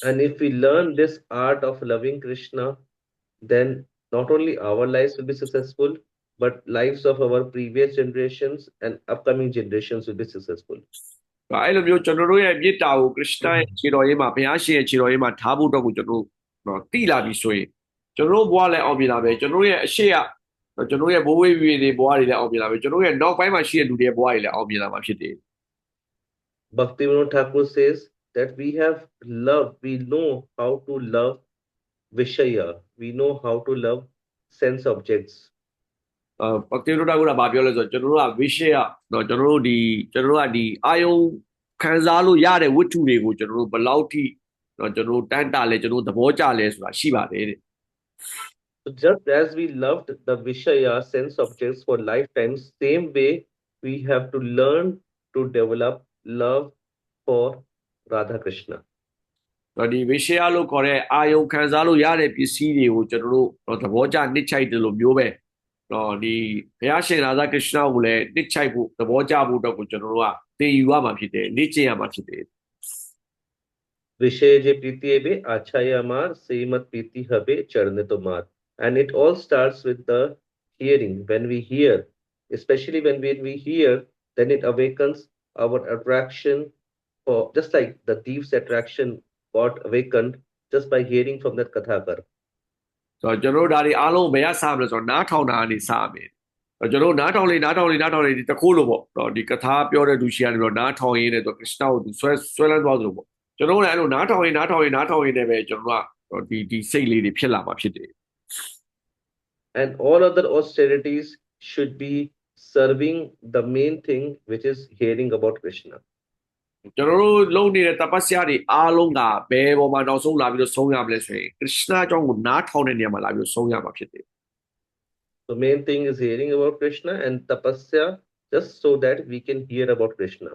And if we learn this art of loving Krishna, then not only our lives will be successful, but lives of our previous generations and upcoming generations will be successful. အဲ့လိုမျိုးကျွန်တော်တို့ရဲ့မေတ္တာကိုကရစ်ယာန်ရဲ့ခြေတော်ရင်းမှာဘုရားရှင်ရဲ့ခြေတော်ရင်းမှာထားဖို့တော့ကိုကျွန်တော်တို့တိလာပြီဆိုရင်ကျွန်တော်တို့ဘဝလည်းအောင်မြင်လာပဲကျွန်တော်တို့ရဲ့အရှိရကျွန်တော်တို့ရဲ့ဘိုးဘွေးတွေဘဝတွေလည်းအောင်မြင်လာပဲကျွန်တော်တို့ရဲ့နောက်ပိုင်းမှာရှိတဲ့လူတွေရဲ့ဘဝတွေလည်းအောင်မြင်လာမှာဖြစ်တယ် Bhaktivinoda Thakur says that we have love, we know how to love Vishaya, we know how to love sense objects. ပကတိတို့တာကဘာပြောလဲဆိုတော့ကျွန်တော်တို့ကဝိရှေယတော့ကျွန်တော်တို့ဒီအာယုံခံစားလို့ရတဲ့ဝတ္ထုတွေကိုကျွန်တော်တို့ဘယ်လောက်ထိတော့ကျွန်တော်တို့တန်းတာလဲကျွန်တော်တို့သဘောကျလဲဆိုတာရှိပါတယ်တဲ့ So just as we loved the Vishaya sense objects for lifetimes, same way we have to learn to develop love for Radha Krishna. တော့ဒီဝိရှေယလို့ခေါ်တဲ့အာယုံခံစားလို့ရတဲ့ပစ္စည်းတွေကိုကျွန်တော်တို့သဘောကျနှစ်ချိုက်တယ်လို့မျိုးပဲတော့ဒီဘုရားရှင်ရာဇကရစ်နာကိုလည်းနှစ်ချိုက်ဖို့သဘောကျဖို့တော့ကိုကျွန်တော်တို့ကသင်ယူရမှာဖြစ်တယ်လေ့ကျင့်ရမှာဖြစ်တယ် Vishaya je priti ebe achaya amar, seimat priti habe charne tomar. And it all starts with the hearing. When we hear, especially when we hear, then it awakens our attraction for just like the thief's attraction got awakened just by hearing from that kathakar. ဆိုတော့ကျွန်တော်တို့ဒါတွေအားလုံးဘယ်ရစမလဲဆိုတော့နားထောင်တာကနေစမယ်ကျွန်တော်တို့နားထောင်လေဒီတခိုးလို့ပေါ့တော့ဒီကထာပြောတဲ့လူရှိရတယ်တော့နားထောင်ရင်းနဲ့တော့ကရစ်နာကိုသူဆွဲလန်းသွားသလိုပေါ့ကျွန်တော်တို့လည်းအဲ့လိုနားထောင်ရင်းနဲ့ပဲကျွန်တော်တို့ကဒီစိတ်လေးတွေဖြစ်လာမှာဖြစ်တယ် And all other austerities should be serving the main thing, which is hearing about Krishna. ကျွန်တော်တို့လုံနေတဲ့တပတ်စရာတွေအားလုံးကဘယ်ပေါ်မှာနောက်ဆုံးလာပြီးတော့ဆုံးရမလဲဆိုရင်ကရစ်နာအကြောင်းကိုနားထောင်တဲ့နေရာမှာလာပြီးတော့ဆုံးရမှာဖြစ်တယ် The main thing is hearing about Krishna and tapasya just so that we can hear about Krishna.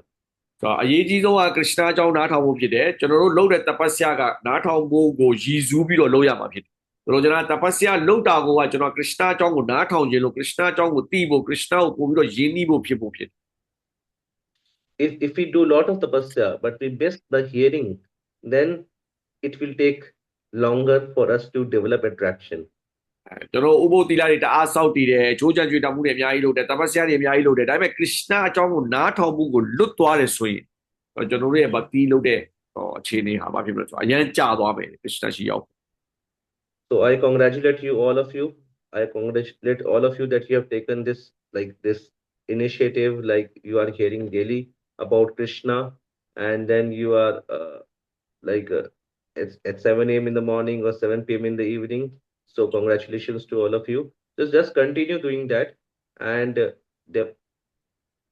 ဆိုတော့အရေးကြီးဆုံးကကရစ်နာအကြောင်းနားထောင်ဖို့ဖြစ်တယ်ကျွန်တော်တို့လုပ်တဲ့တပတ်စရာကနားထောင်ဖို့ကိုရည်စူးပြီးတော့လုပ်ရမှာဖြစ်တယ်ဆိုတော့ကျွန်တော်တပတ်စရာလုပ်တာကိုကကျွန်တော်ကရစ်နာအကြောင်းကိုနားထောင်ခြင်းလို့ကရစ်နာအကြောင်းကိုသိဖို့ကရစ်နာကိုပို့ပြီးတော့ယဉ်နှီးဖို့ဖြစ်တယ် If we do a lot of tapasya but we miss the hearing, then it will take longer for us to develop attraction. ကျွန်တော်ဥပုသ်သီလတွေတအားစောက်တည်တယ်ချိုးချံကြွေတောင်မှုတွေအများကြီးလုပ်တယ်တပတ်စရာတွေအများကြီးလုပ်တယ်ဒါပေမဲ့ကရစ်နာအကြောင်းကိုနားထောင်မှုကိုလွတ်သွားတယ်ဆိုရင်ကျွန်တော်တို့ရဲ့ဗတိလုပ်တဲ့အခြေအနေဟာဘာဖြစ်မလဲဆိုတော့အရင်ကြာသွားမယ်ကရစ်နာရှိရောက် So I congratulate you, all of you. I congratulate all of you that you have taken this initiative, like you are hearing daily about Krishna, and then you are at 7 a.m. in the morning or 7 p.m. in the evening. So congratulations to all of you. Just continue doing that, and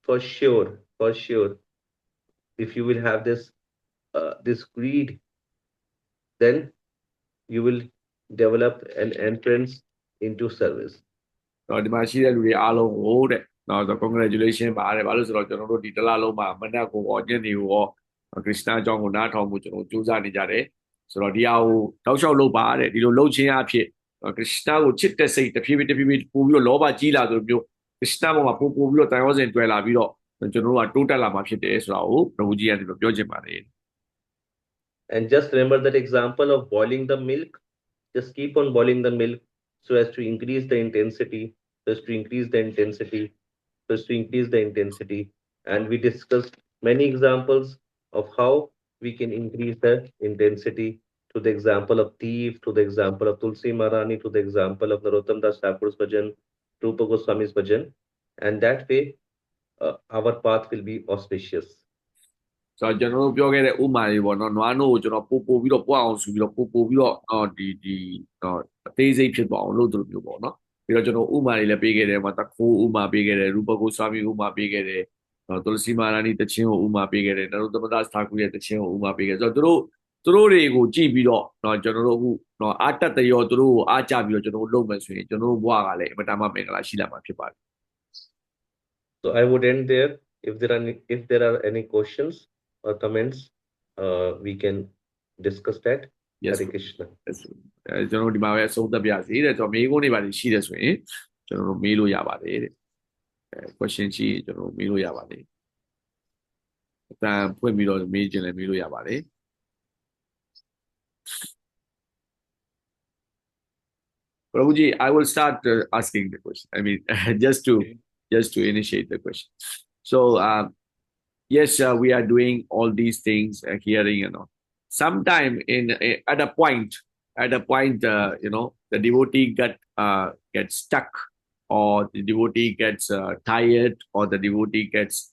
for sure, if you will have this greed, then you will develop an entrance into service. တော့ဒီမှာရှိတဲ့လူတွေအားလုံးကိုတဲ့တော့ congratulation ပါတယ်ဘာလို့ဆိုတော့ကျွန်တော်တို့ဒီတစ်လလုံးမှာမနက်ကိုရောညနေကိုရောကရစ်နာအကြောင်းကိုနားထောင်မှုကျွန်တော်စူးစမ်းနေကြတယ်ဆိုတော့ဒီဟာကိုတောက်လျှောက်လုပ်ပါတဲ့ဒီလိုလုပ်ခြင်းအဖြစ်ကရစ်နာကိုချစ်တဲ့စိတ်တဖြည်းဖြည်းပို့ပြီးတော့လောဘကြီးလာဆိုမျိုးကရစ်နာပေါ်မှာပို့ပြီးတော့တိုင်ဝစဉ်တွေ့လာပြီးတော့ကျွန်တော်တို့ကတိုးတက်လာမှာဖြစ်တယ်ဆိုတာကိုဘုရားကြီးကပြောချင်ပါတယ် And just remember that example of boiling the milk. Just keep on boiling the milk so as to increase the intensity, so as to increase the intensity, so as to increase the intensity. And we discussed many examples of how we can increase the intensity, to the example of thief, to the example of Tulsi Maharani, to the example of Narottam Das Thakur's bhajan, Rupa Goswami's bhajan. And that way, our path will be auspicious. ဆိုတော့ကျွန်တော်တို့ပြောခဲ့တဲ့ဥမာတွေပေါ့နော်နွားနို့ကိုကျွန်တော်ပို့ပြီးတော့ပွားအောင်ဆိုပြီးတော့ပို့ပြီးတော့ဒီအသေးစိတ်ဖြစ်သွားအောင်လုပ်သလိုမျိုးပေါ့နော်ပြီးတော့ကျွန်တော်ဥမာတွေလည်းပေးခဲ့တယ်မှာတခိုးဥမာပေးခဲ့တယ်ရူပကိုစွာမီဥမာပေးခဲ့တယ်တုလစီမာရာနီတချင်းကိုဥမာပေးခဲ့တယ်နရုသမဒစထာကူရဲ့တချင်းကိုဥမာပေးခဲ့ဆိုတော့သူတို့တွေကိုကြည့်ပြီးတော့ကျွန်တော်တို့အခုအာတတ်တရောသူတို့ကိုအားကြပြီးတော့ကျွန်တော်တို့လုပ်မယ်ဆိုရင်ကျွန်တော်တို့ဘဝကလည်းအမတမမင်္ဂလာရှိလာမှာဖြစ်ပါတယ် So I would end there. If there are any questions or comments, we can discuss that. yes Hare bro Krishna. yes ကျွန်တော်ဒီမှာပဲအဆုံးသတ်ပြစီတဲ့ကျွန်တော်မေးခွန်းတွေပါရှိတယ်ဆိုရင်ကျွန်တော်မေးလို့ရပါတယ်တဲ့ question ရှိကျွန်တော်မေးလို့ရပါတယ်အတန်ဖွင့်ပြီးတော့မေးခြင်းလည်းမေးလို့ရပါတယ် Prabhuji, I will start asking the question. I mean, just to initiate the question. So, yes, we are doing all these things, hearing and all. Sometime at a point, the devotee gets stuck, or the devotee gets tired, or the devotee gets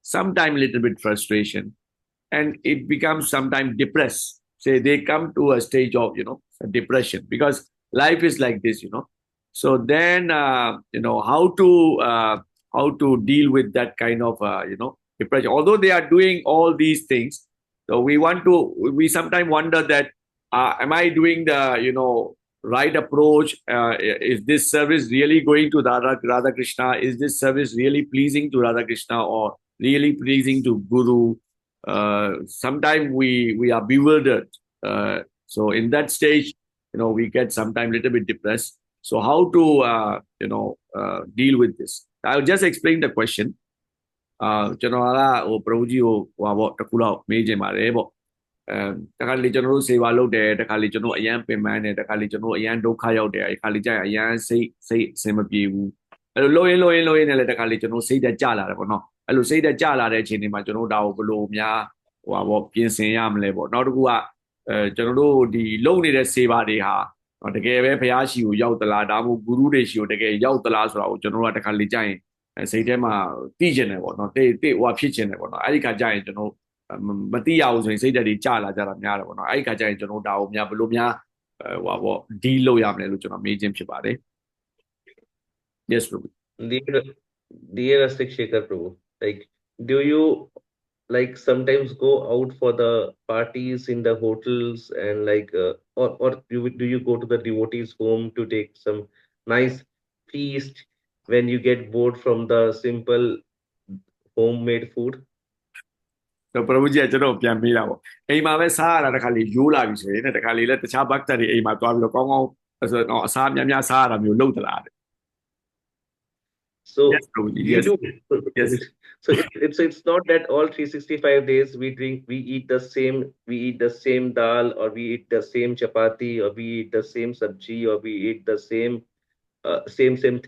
sometime little bit frustration, and it becomes sometimes depressed. Say they come to a stage of depression because life is like this. So then how to deal with that kind of depression. Although they are doing all these things, so we sometimes wonder that am I doing the right approach? Is this service really going to Radha Krishna? Is this service really pleasing to Radha Krishna or really pleasing to Guru? Sometimes we are bewildered. So in that stage, we get sometimes a little bit depressed. So how to deal with this? I'll just explain the question. ကျွန်တော်ကပရိုကြီးကိုဟိုပါပေါ့တခုလောက်မေးချင်ပါတယ်ပေါ့တခါလေကျွန်တော်တို့စေဝါလုပ်တယ်တခါလေကျွန်တော်အရန်ပင်ပန်းတယ်တခါလေကျွန်တော်အရန်ဒုက္ခရောက်တယ်အခါလေကြာရင်အရန်စိတ်အဆင်မပြေဘူးအဲ့လိုလှုပ်ရင်းနဲ့လည်းတခါလေကျွန်တော်စိတ်တက်ကြလာတယ်ပေါ့နော်အဲ့လိုစိတ်တက်ကြလာတဲ့အချိန်တွေမှာကျွန်တော်ဒါကိုဘယ်လိုများဟိုပါပေါ့ပြင်ဆင်ရမလဲပေါ့နောက်တစ်ခုကကျွန်တော်တို့ဒီလုံနေတဲ့စေဝါတွေဟာတကယ်ပဲဘုရားရှိကိုရောက်သလားဒါမှမဟုတ်ဂုရုတွေရှိကိုတကယ်ရောက်သလားဆိုတာကိုကျွန်တော်တို့ကတခါလေကြာရင်စိတ်ထဲမှာသိကျင်တယ်ပေါ့နော်တိဟိုဖြစ်ကျင်တယ်ပေါ့နော်အဲ့ဒီခါကျရင်ကျွန်တော်မသိရဘူးဆိုရင်စိတ်ဓာတ်တွေကျလာကြတာများတယ်ပေါ့နော်အဲ့ဒီခါကျရင်ကျွန်တော်ဒါကိုများဘယ်လိုများဟိုပေါ့ deal လုပ်ရမလဲလို့ကျွန်တော်မေးခြင်းဖြစ်ပါတယ် yes Prabhu Dear, dear Astik Shekhar Prabhu, like, do you like sometimes go out for the parties in the hotels and like, or do you go to the devotees' home to take some nice feast when you get bored from the simple homemade food? တော့ Prabhu ကြီးကကျွန်တော်ပြန်မေးတာပေါ့အိမ်မှာပဲစားရတာတခါလေရိုးလာပြီဆိုရင်တခါလေလည်းတခြားဘက်တက်တွေအိမ်မှာသွားပြီးတော့ကောင်းကောင်းဆိုတော့အစားများစားရတာမျိုးလုပ်သလားတဲ့ So yes Prabhu ji you yes do. yes So it's not that all 365 days we eat the same dal, or we eat the same chapati, or we eat the same sabji, or we eat the same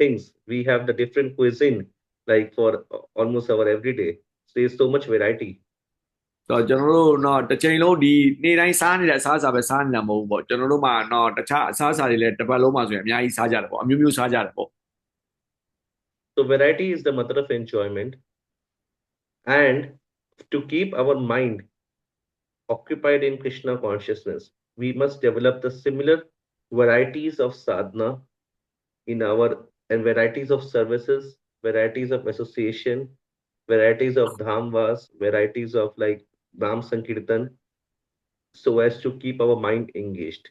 things. We have the different cuisine like for almost our everyday. So there's so much variety. တော့ကျွန်တော်တို့တော့တစ်ချိန်လုံးဒီနေ့တိုင်းစားနေတဲ့အစားအစာပဲစားနေတာမဟုတ်ဘူးပေါ့ကျွန်တော်တို့မှာတော့တခြားအစားအစာတွေလည်းတစ်ပတ်လုံးမှာဆိုရင်အများကြီးစားကြတယ်ပေါ့အမျိုးမျိုးစားကြတယ်ပေါ့ So variety is the mother of enjoyment, and to keep our mind occupied in Krishna consciousness, we must develop the similar varieties of sadhana in our, and varieties of services, varieties of association, varieties of dhamvas, varieties of like Dham Sankirtan, so as to keep our mind engaged.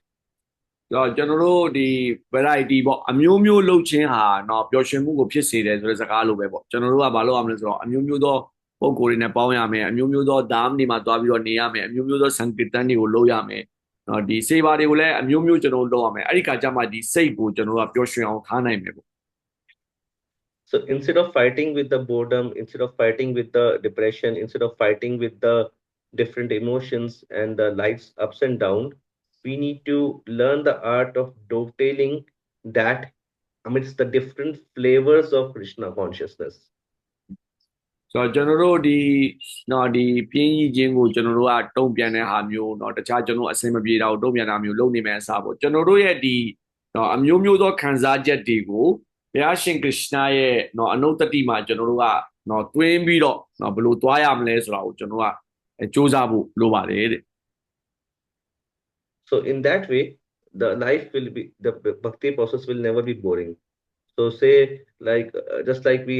တော့ကျွန်တော်တို့ဒီ variety ပေါ့အမျိုးမျိုးလှုပ်ခြင်းဟာတော့ပျော်ရွှင်မှုကိုဖြစ်စေတယ်ဆိုတဲ့စကားလိုပဲပေါ့ကျွန်တော်တို့ကဘာလုပ်ရမလဲဆိုတော့အမျိုးမျိုးသောပုံကိုယ်တွေနဲ့ပေါင်းရမယ်အမျိုးမျိုးသောဓာမ်တွေမှာတွားပြီးတော့နေရမယ်အမျိုးမျိုးသောစံကတန်တွေကိုလုပ်ရမယ်နော်ဒီစေပါတွေကိုလည်းအမျိုးမျိုးကျွန်တော်တို့လုပ်ရမယ်အဲ့ဒီခါကျမှဒီစိတ်ကိုကျွန်တော်တို့ကပျော်ရွှင်အောင်ထားနိုင်မယ်ပေါ့ So instead of fighting with the boredom, instead of fighting with the depression, instead of fighting with the different emotions and the life's ups and downs, we need to learn the art of dovetailing that amidst the different flavors of Krishna consciousness. ဆိုတော့ကျွန်တော်တို့ဒီနော်ဒီပြင်းကြီးခြင်းကိုကျွန်တော်တို့ကတုံ့ပြန်တဲ့ဟာမျိုးနော်တခြားကျွန်တော်အဆင်မပြေတာကိုတုံ့ပြန်တာမျိုးလုပ်နေမယ်အစားပေါ့ကျွန်တော်တို့ရဲ့ဒီနော်အမျိုးမျိုးသောခံစားချက်တွေကိုဘုရားရှင်ကရစ်နာရဲ့နော်အနုတ္တိမှာကျွန်တော်တို့ကနော်တွင်းပြီးတော့နော်ဘယ်လိုသွားရမလဲဆိုတာကိုကျွန်တော်ကစူးစမ်းဖို့လိုပါတယ်တဲ့ So in that way, the life will be, the bhakti process will never be boring. So say like just like we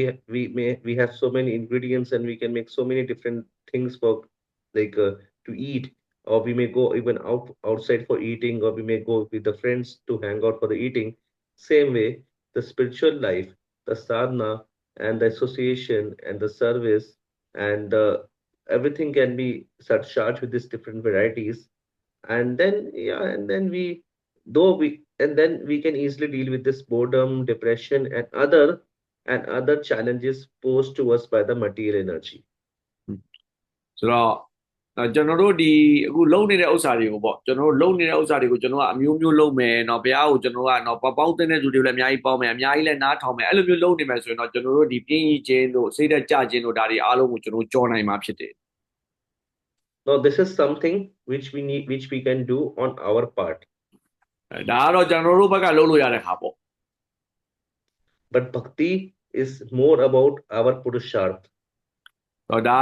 have so many ingredients and we can make so many different things for like to eat, or we may go even outside for eating, or we may go with the friends to hang out for the eating. Same way, the spiritual life, the sadhana and the association and the service and everything can be charged with these different varieties. And then, yeah, and then and then we can easily deal with this boredom, depression, and other challenges posed to us by the material energy. ဆိုတော့ကျွန်တော်တို့ဒီအခုလုံနေတဲ့ဥစ္စာတွေကိုပေါ့ကျွန်တော်တို့လုံနေတဲ့ဥစ္စာတွေကိုကျွန်တော်ကအမျိုးမျိုးလုံမယ်เนาะဘုရားကိုကျွန်တော်ကတော့ပေါင်းတဲ့သူတွေလည်းအများကြီးပေါင်းမယ်အများကြီးလည်းနားထောင်မယ်အဲ့လိုမျိုးလုံနေမယ်ဆိုရင်တော့ကျွန်တော်တို့ဒီပြင်းကြီးခြင်းတို့စိတ်သက်ကြခြင်းတို့ဒါတွေအားလုံးကိုကျွန်တော်ကြော်နိုင်မှာဖြစ်တယ် Now, this is something which we can do on our part. ဒါကတော့ကျွန်တော်တို့ဘက်ကလုပ်လို့ရတဲ့ခါပေါ့ But bhakti is more about our purusharth. တော့ဒါ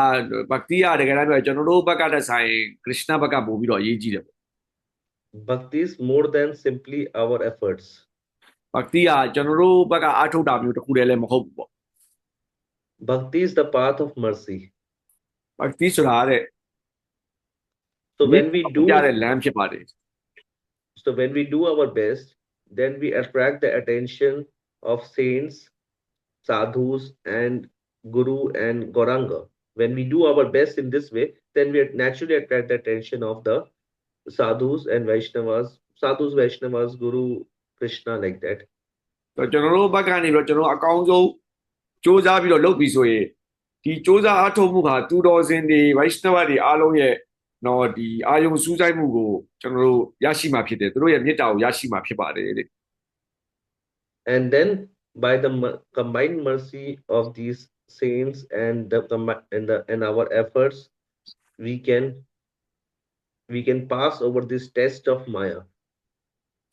ဘက်တီးရတကယ်တမ်းပြောကျွန်တော်တို့ဘက်ကတည်းဆိုင်ခရစ်ယာန်ဘက်ကပို့ပြီးတော့အရေးကြီးတယ်ပေါ့ Bhakti is more than simply our efforts. ဘက်တီးရကျွန်တော်တို့ဘက်ကအားထုတ်တာမျိုးတစ်ခုတည်းလည်းမဟုတ်ဘူးပေါ့ Bhakti is the path of mercy. ဘက်တီးဆိုတာတဲ့ So when we do ရတဲ့လမ်းဖြစ်ပါတယ် So when we do our best, then we attract the attention of saints, sadhus, and guru and goranga. When we do our best in this way, then we naturally attract the attention of the sadhus, Vaishnavas, Guru, Krishna, like that. တော့ကျွန်တော်တို့ဘက်ကနေပြီးတော့ကျွန်တော်အကောင်းဆုံးစူးစမ်းပြီးတော့လုပ်ပြီးဆိုရင်ဒီစူးစမ်းအားထုတ်မှုဟာသူတော်စင်တွေဝိုင်းရှနဝတွေအားလုံးရဲ့တော့ဒီအာယုံစူးစိုက်မှုကိုကျွန်တော်တို့ရရှိမှာဖြစ်တယ်သူတို့ရဲ့မေတ္တာကိုရရှိမှာဖြစ်ပါတယ်တဲ့ And then by the combined mercy of these saints and and our efforts, we can pass over this test of Maya.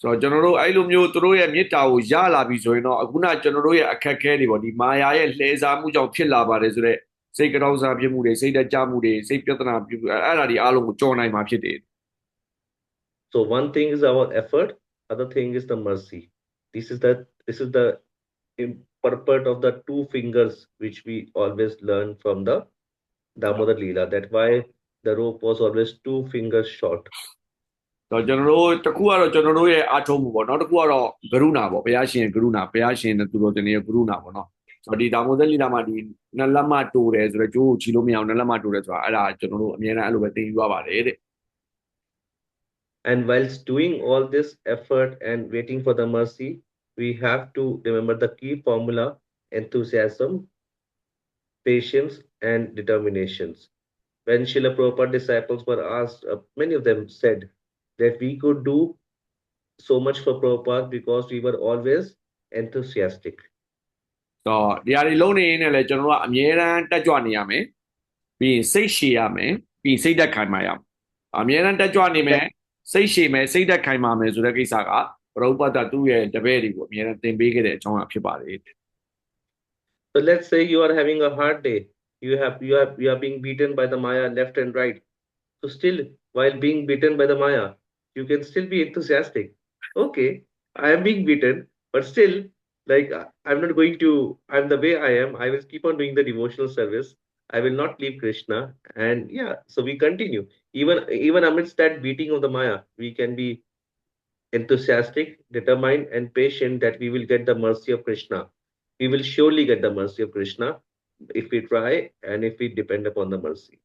ဆိုတော့ကျွန်တော်တို့အဲ့လိုမျိုးသူတို့ရဲ့မေတ္တာကိုရလာပြီဆိုရင်တော့အခုနကျွန်တော်တို့ရဲ့အခက်အခဲတွေပေါ့ဒီမာယာရဲ့လှည့်စားမှုကြောင့်ဖြစ်လာပါတယ်ဆိုတော့စိတ်ကြောက်စားဖြစ်မှုတွေစိတ်တကြမှုတွေစိတ်ပြဿနာပြုအဲ့ဒါတွေအားလုံးကိုကြော်နိုင်မှာဖြစ်တယ် So one thing is our effort, other thing is the mercy. This is the purport of the two fingers which we always learn from the Damodar Leela. That's why the rope was always 2 fingers short. တော့ကျွန်တော်တို့တခုကတော့ကျွန်တော်တို့ရဲ့အားထုတ်မှုပေါ့နောက်တစ်ခုကတော့ကရုဏာပေါ့ဘုရားရှင်ကရုဏာဘုရားရှင်နဲ့သူတော်တင်ရဲ့ကရုဏာပေါ့နော်ဆိုတော့ဒီဒါမိုးသက်လီလာမှာဒီနှစ်လက်မတိုးတယ်ဆိုတော့ကျိုးကိုချီလို့မရအောင်နှစ်လက်မတိုးတယ်ဆိုတာအဲ့ဒါကျွန်တော်တို့အများအားအဲ့လိုပဲသင်ယူရပါတယ်တဲ့ And whilst doing all this effort and waiting for the mercy, we have to remember the key formula: enthusiasm, patience, and determinations. When Srila Prabhupada disciples were asked, many of them said that we could do so much for Prabhupada because we were always enthusiastic. တော့ဒီဟာတွေလုံးနေရင်လည်းကျွန်တော်တို့ကအများအားတက်ကြွနေရမယ်ပြီးရင်စိတ်ရှည်ရမယ်ပြီးရင်စိတ်သက်ခိုင်မာရမယ်အများအားတက်ကြွနေမယ်စိတ်ရှည်မယ်စိတ်သက်ခိုင်မာမယ်ဆိုတဲ့ကိစ္စကပရိပတ္တသူ့ရဲ့တပည့်တွေကိုအများအားသင်ပေးခဲ့တဲ့အကြောင်းအဖြစ်ပါတယ် So let's say you are having a hard day. You are being beaten by the Maya left and right. So still, while being beaten by the Maya, you can still be enthusiastic. Okay, I am being beaten, but still, like I'm not going to. I'm the way I am. I will keep on doing the devotional service. I will not leave Krishna. And yeah, so we continue. Even amidst that beating of the Maya, we can be enthusiastic, determined, and patient that we will get the mercy of Krishna. We will surely get the mercy of Krishna if we try and if we depend upon the mercy.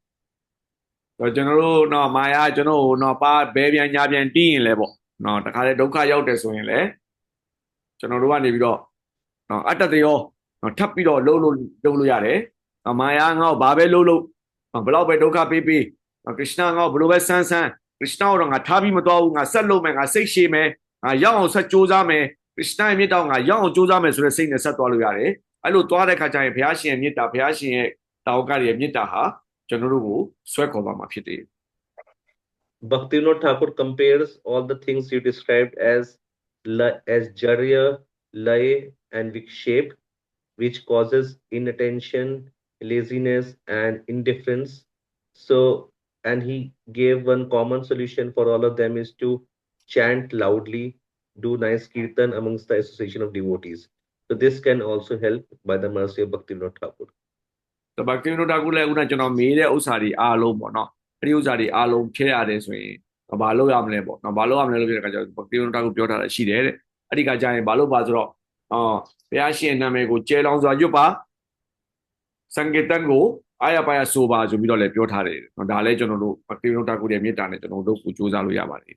တော့ကျွန်တော်တို့တော့မာယာကျွန်တော်တို့ပါဘဲပြန်ညာပြန်တီးရင်လဲပေါ့နော်တခါလေဒုက္ခရောက်တယ်ဆိုရင်လဲကျွန်တော်တို့ကနေပြီးတော့နော်အတ္တတရောနော်ထပ်ပြီးတော့လှုပ်လို့ရတယ်မာယာငါ့ကိုဘာပဲလှုပ်ဘလောက်ပဲဒုက္ခပေးခရစ်ယာန်ငါ့ကိုဘလို့ပဲဆန်းခရစ်ယာန်တော့ငါထားပြီးမသွားဘူးငါဆက်လုပ်မယ်ငါစိတ်ရှည်မယ်ငါရောက်အောင်ဆက်ကြိုးစားမယ်ခရစ်ယာန်ရဲ့မြတ်တော်ငါရောက်အောင်ကြိုးစားမယ်ဆိုတဲ့စိတ်နဲ့ဆက်သွားလို့ရတယ်အဲ့လိုသွားတဲ့ခါကျရင်ဘုရားရှင်ရဲ့မြတ်တာဘုရားရှင်ရဲ့တာဝကရဲ့မြတ်တာဟာကျွန်တော်တို့ကိုဆွဲခေါ်ပါမှာဖြစ်တယ် Bhaktivinoda Thakur compares all the things you described as jarya, lay, and vikshep, which causes inattention, laziness, and indifference. So, and he gave one common solution for all of them is to chant loudly, do nice kirtan amongst the association of devotees. So this can also help by the mercy of Bhaktivinoda Thakur. တပတ်ကင်းတို့တကူလည်းခုနကျွန်တော်မေးတဲ့ဥစ္စာတွေအားလုံးပေါ့နော်အဲ့ဒီဥစ္စာတွေအားလုံးဖြည့်ရတယ်ဆိုရင်ဘာလုပ်ရမလဲပေါ့နော်ဘာလုပ်ရမလဲလို့ပြောတဲ့အခါကျတော့ဘကင်းတို့တကူပြောထားတာရှိတယ်တဲ့အဲ့ဒီကကြာရင်ဘာလုပ်ပါဆိုတော့ဘုရားရှင်နာမည်ကိုကျဲလောင်စွာရွတ်ပါစံကေတန်ကို အားရပါရဆိုပါဆိုပြီးတော့လည်းပြောထားတယ်နော်ဒါလည်းကျွန်တော်တို့ဘတိဝိနုတာကုရဲ့မြေတားနဲ့ကျွန်တော်တို့ကိုစူးစမ်းလို့ရပါတယ်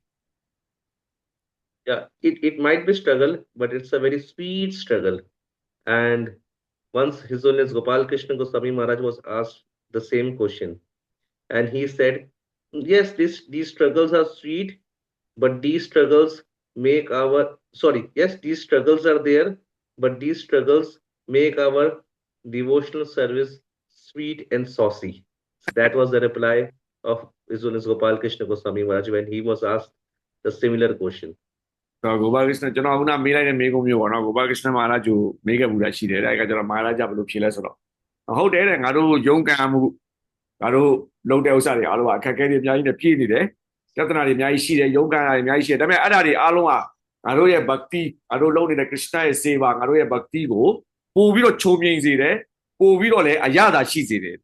Yeah, it might be struggle, but it's a very sweet struggle. And once His Holiness Gopal Krishna Goswami Maharaj was asked the same question, and he said, "Yes, these struggles are sweet, but these struggles make our sorry, yes, these struggles are there, but these struggles make our devotional service sweet and saucy." So that was the reply of His Holiness Gopal Krishna Goswami Maharaj when he was asked the similar question. တော့ဂိုဘာကစ္စနကျွန်တော်ကမေးလိုက်တဲ့မေးခွန်းမျိုးပေါ့နော်ဂိုဘာကစ္စနမဟာရာဂျကိုမေးခဲ့မှုလည်းရှိတယ်အဲ့ကကျွန်တော်မဟာရာဂျဘယ်လိုဖြေလဲဆိုတော့ဟုတ်တယ်တဲ့ငါတို့ရုံးကန်မှုငါတို့လုံတဲ့ဥစ္စာတွေအားလုံးကအခက်အခဲတွေအများကြီးနဲ့ပြည့်နေတယ်ပြဿနာတွေအများကြီးရှိတယ်ရုံးကန်တာတွေအများကြီးရှိတယ်ဒါပေမဲ့အဲ့ဒါတွေအားလုံးကငါတို့ရဲ့ bhakti ငါတို့လုပ်နေတဲ့ Krishna ရဲ့ seva ငါတို့ရဲ့ bhakti ကိုပို့ပြီးတော့ချုံမြိန်စေတယ်ပို့ပြီးတော့လည်းအရသာရှိစေတယ်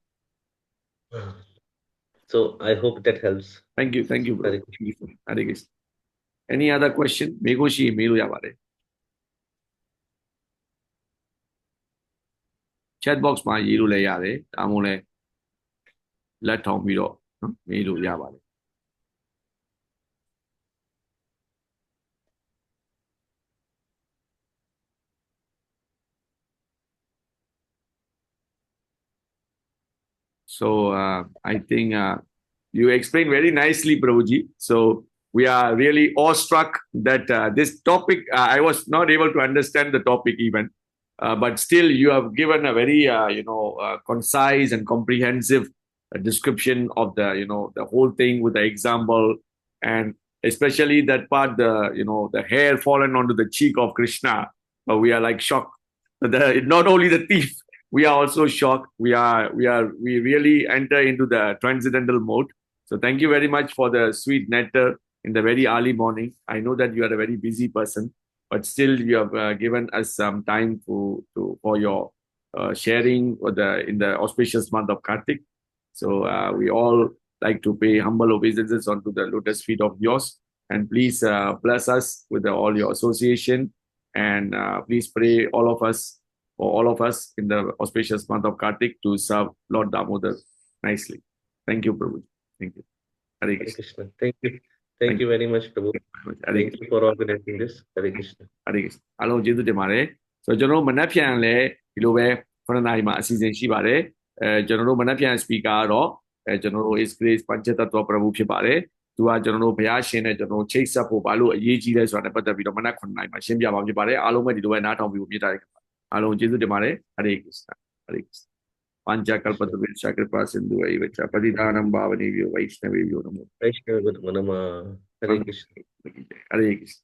So I hope that helps. Thank you bro Hare thank you Hare Krishna any other question မေးခွန်းရှိရင်မေးလို့ရပါတယ် chat box မှာရေးလို့လည်းရတယ်ဒါမှမဟုတ်လည်းလက်ထောင်ပြီးတော့နော်မေးလို့ရပါတယ် So I think you explained very nicely, Prabhuji. So we are really awestruck that this topic, I was not able to understand the topic even, but still you have given a very, concise and comprehensive description of the, the whole thing with the example and especially that part, the hair fallen onto the cheek of Krishna. We are like shocked. Not only the thief, we are also shocked. We really enter into the transcendental mode. So thank you very much for the sweet nectar in the very early morning. I know that you are a very busy person, but still you have given us some time for your sharing in the auspicious month of Kartik. So we all like to pay humble obeisances onto the lotus feet of yours. And please bless us with all your association. And please pray for all of us in the auspicious month of Kartik to serve Lord Damodar nicely. Thank you, Prabhu. Thank you. Hare Hare Krishna. Krishna. Thank you very much, Prabhu. Hare Thank you for organizing this. Hare Krishna. Hare Krishna. အားလုံးကျေးဇူးတင်ပါတယ်။ဆိုတော့ကျွန်တော်တို့မနက်ဖြန်လည်းဒီလိုပဲ9နာရီမှာအစီအစဉ်ရှိပါတယ်။ကျွန်တော်တို့မနက်ဖြန် speaker ကတော့ကျွန်တော်တို့ His Grace ပัญจတ္တဝ Prabhu ဖြစ်ပါတယ်။သူကကျွန်တော်တို့ဘုရားရှင်နဲ့ကျွန်တော်တို့ချိတ်ဆက်ဖို့ဘာလို့အရေးကြီးလဲဆိုတာနဲ့ပတ်သက်ပြီးတော့မနက်9နာရီမှာရှင်းပြပါမှာဖြစ်ပါတယ်။အားလုံးပဲဒီလိုပဲနားထောင်ပြီးမြင်တာအားလုံးကျေးဇူးတင်ပါတယ် Hare Krishna Hare Krishna Panchakalpatarusha Kripa Sindhu Aivacha Patidanam Bhavanebhyo Vaishnavebhyo Namo Vaishnava Nama. Hare Krishna. Hare Krishna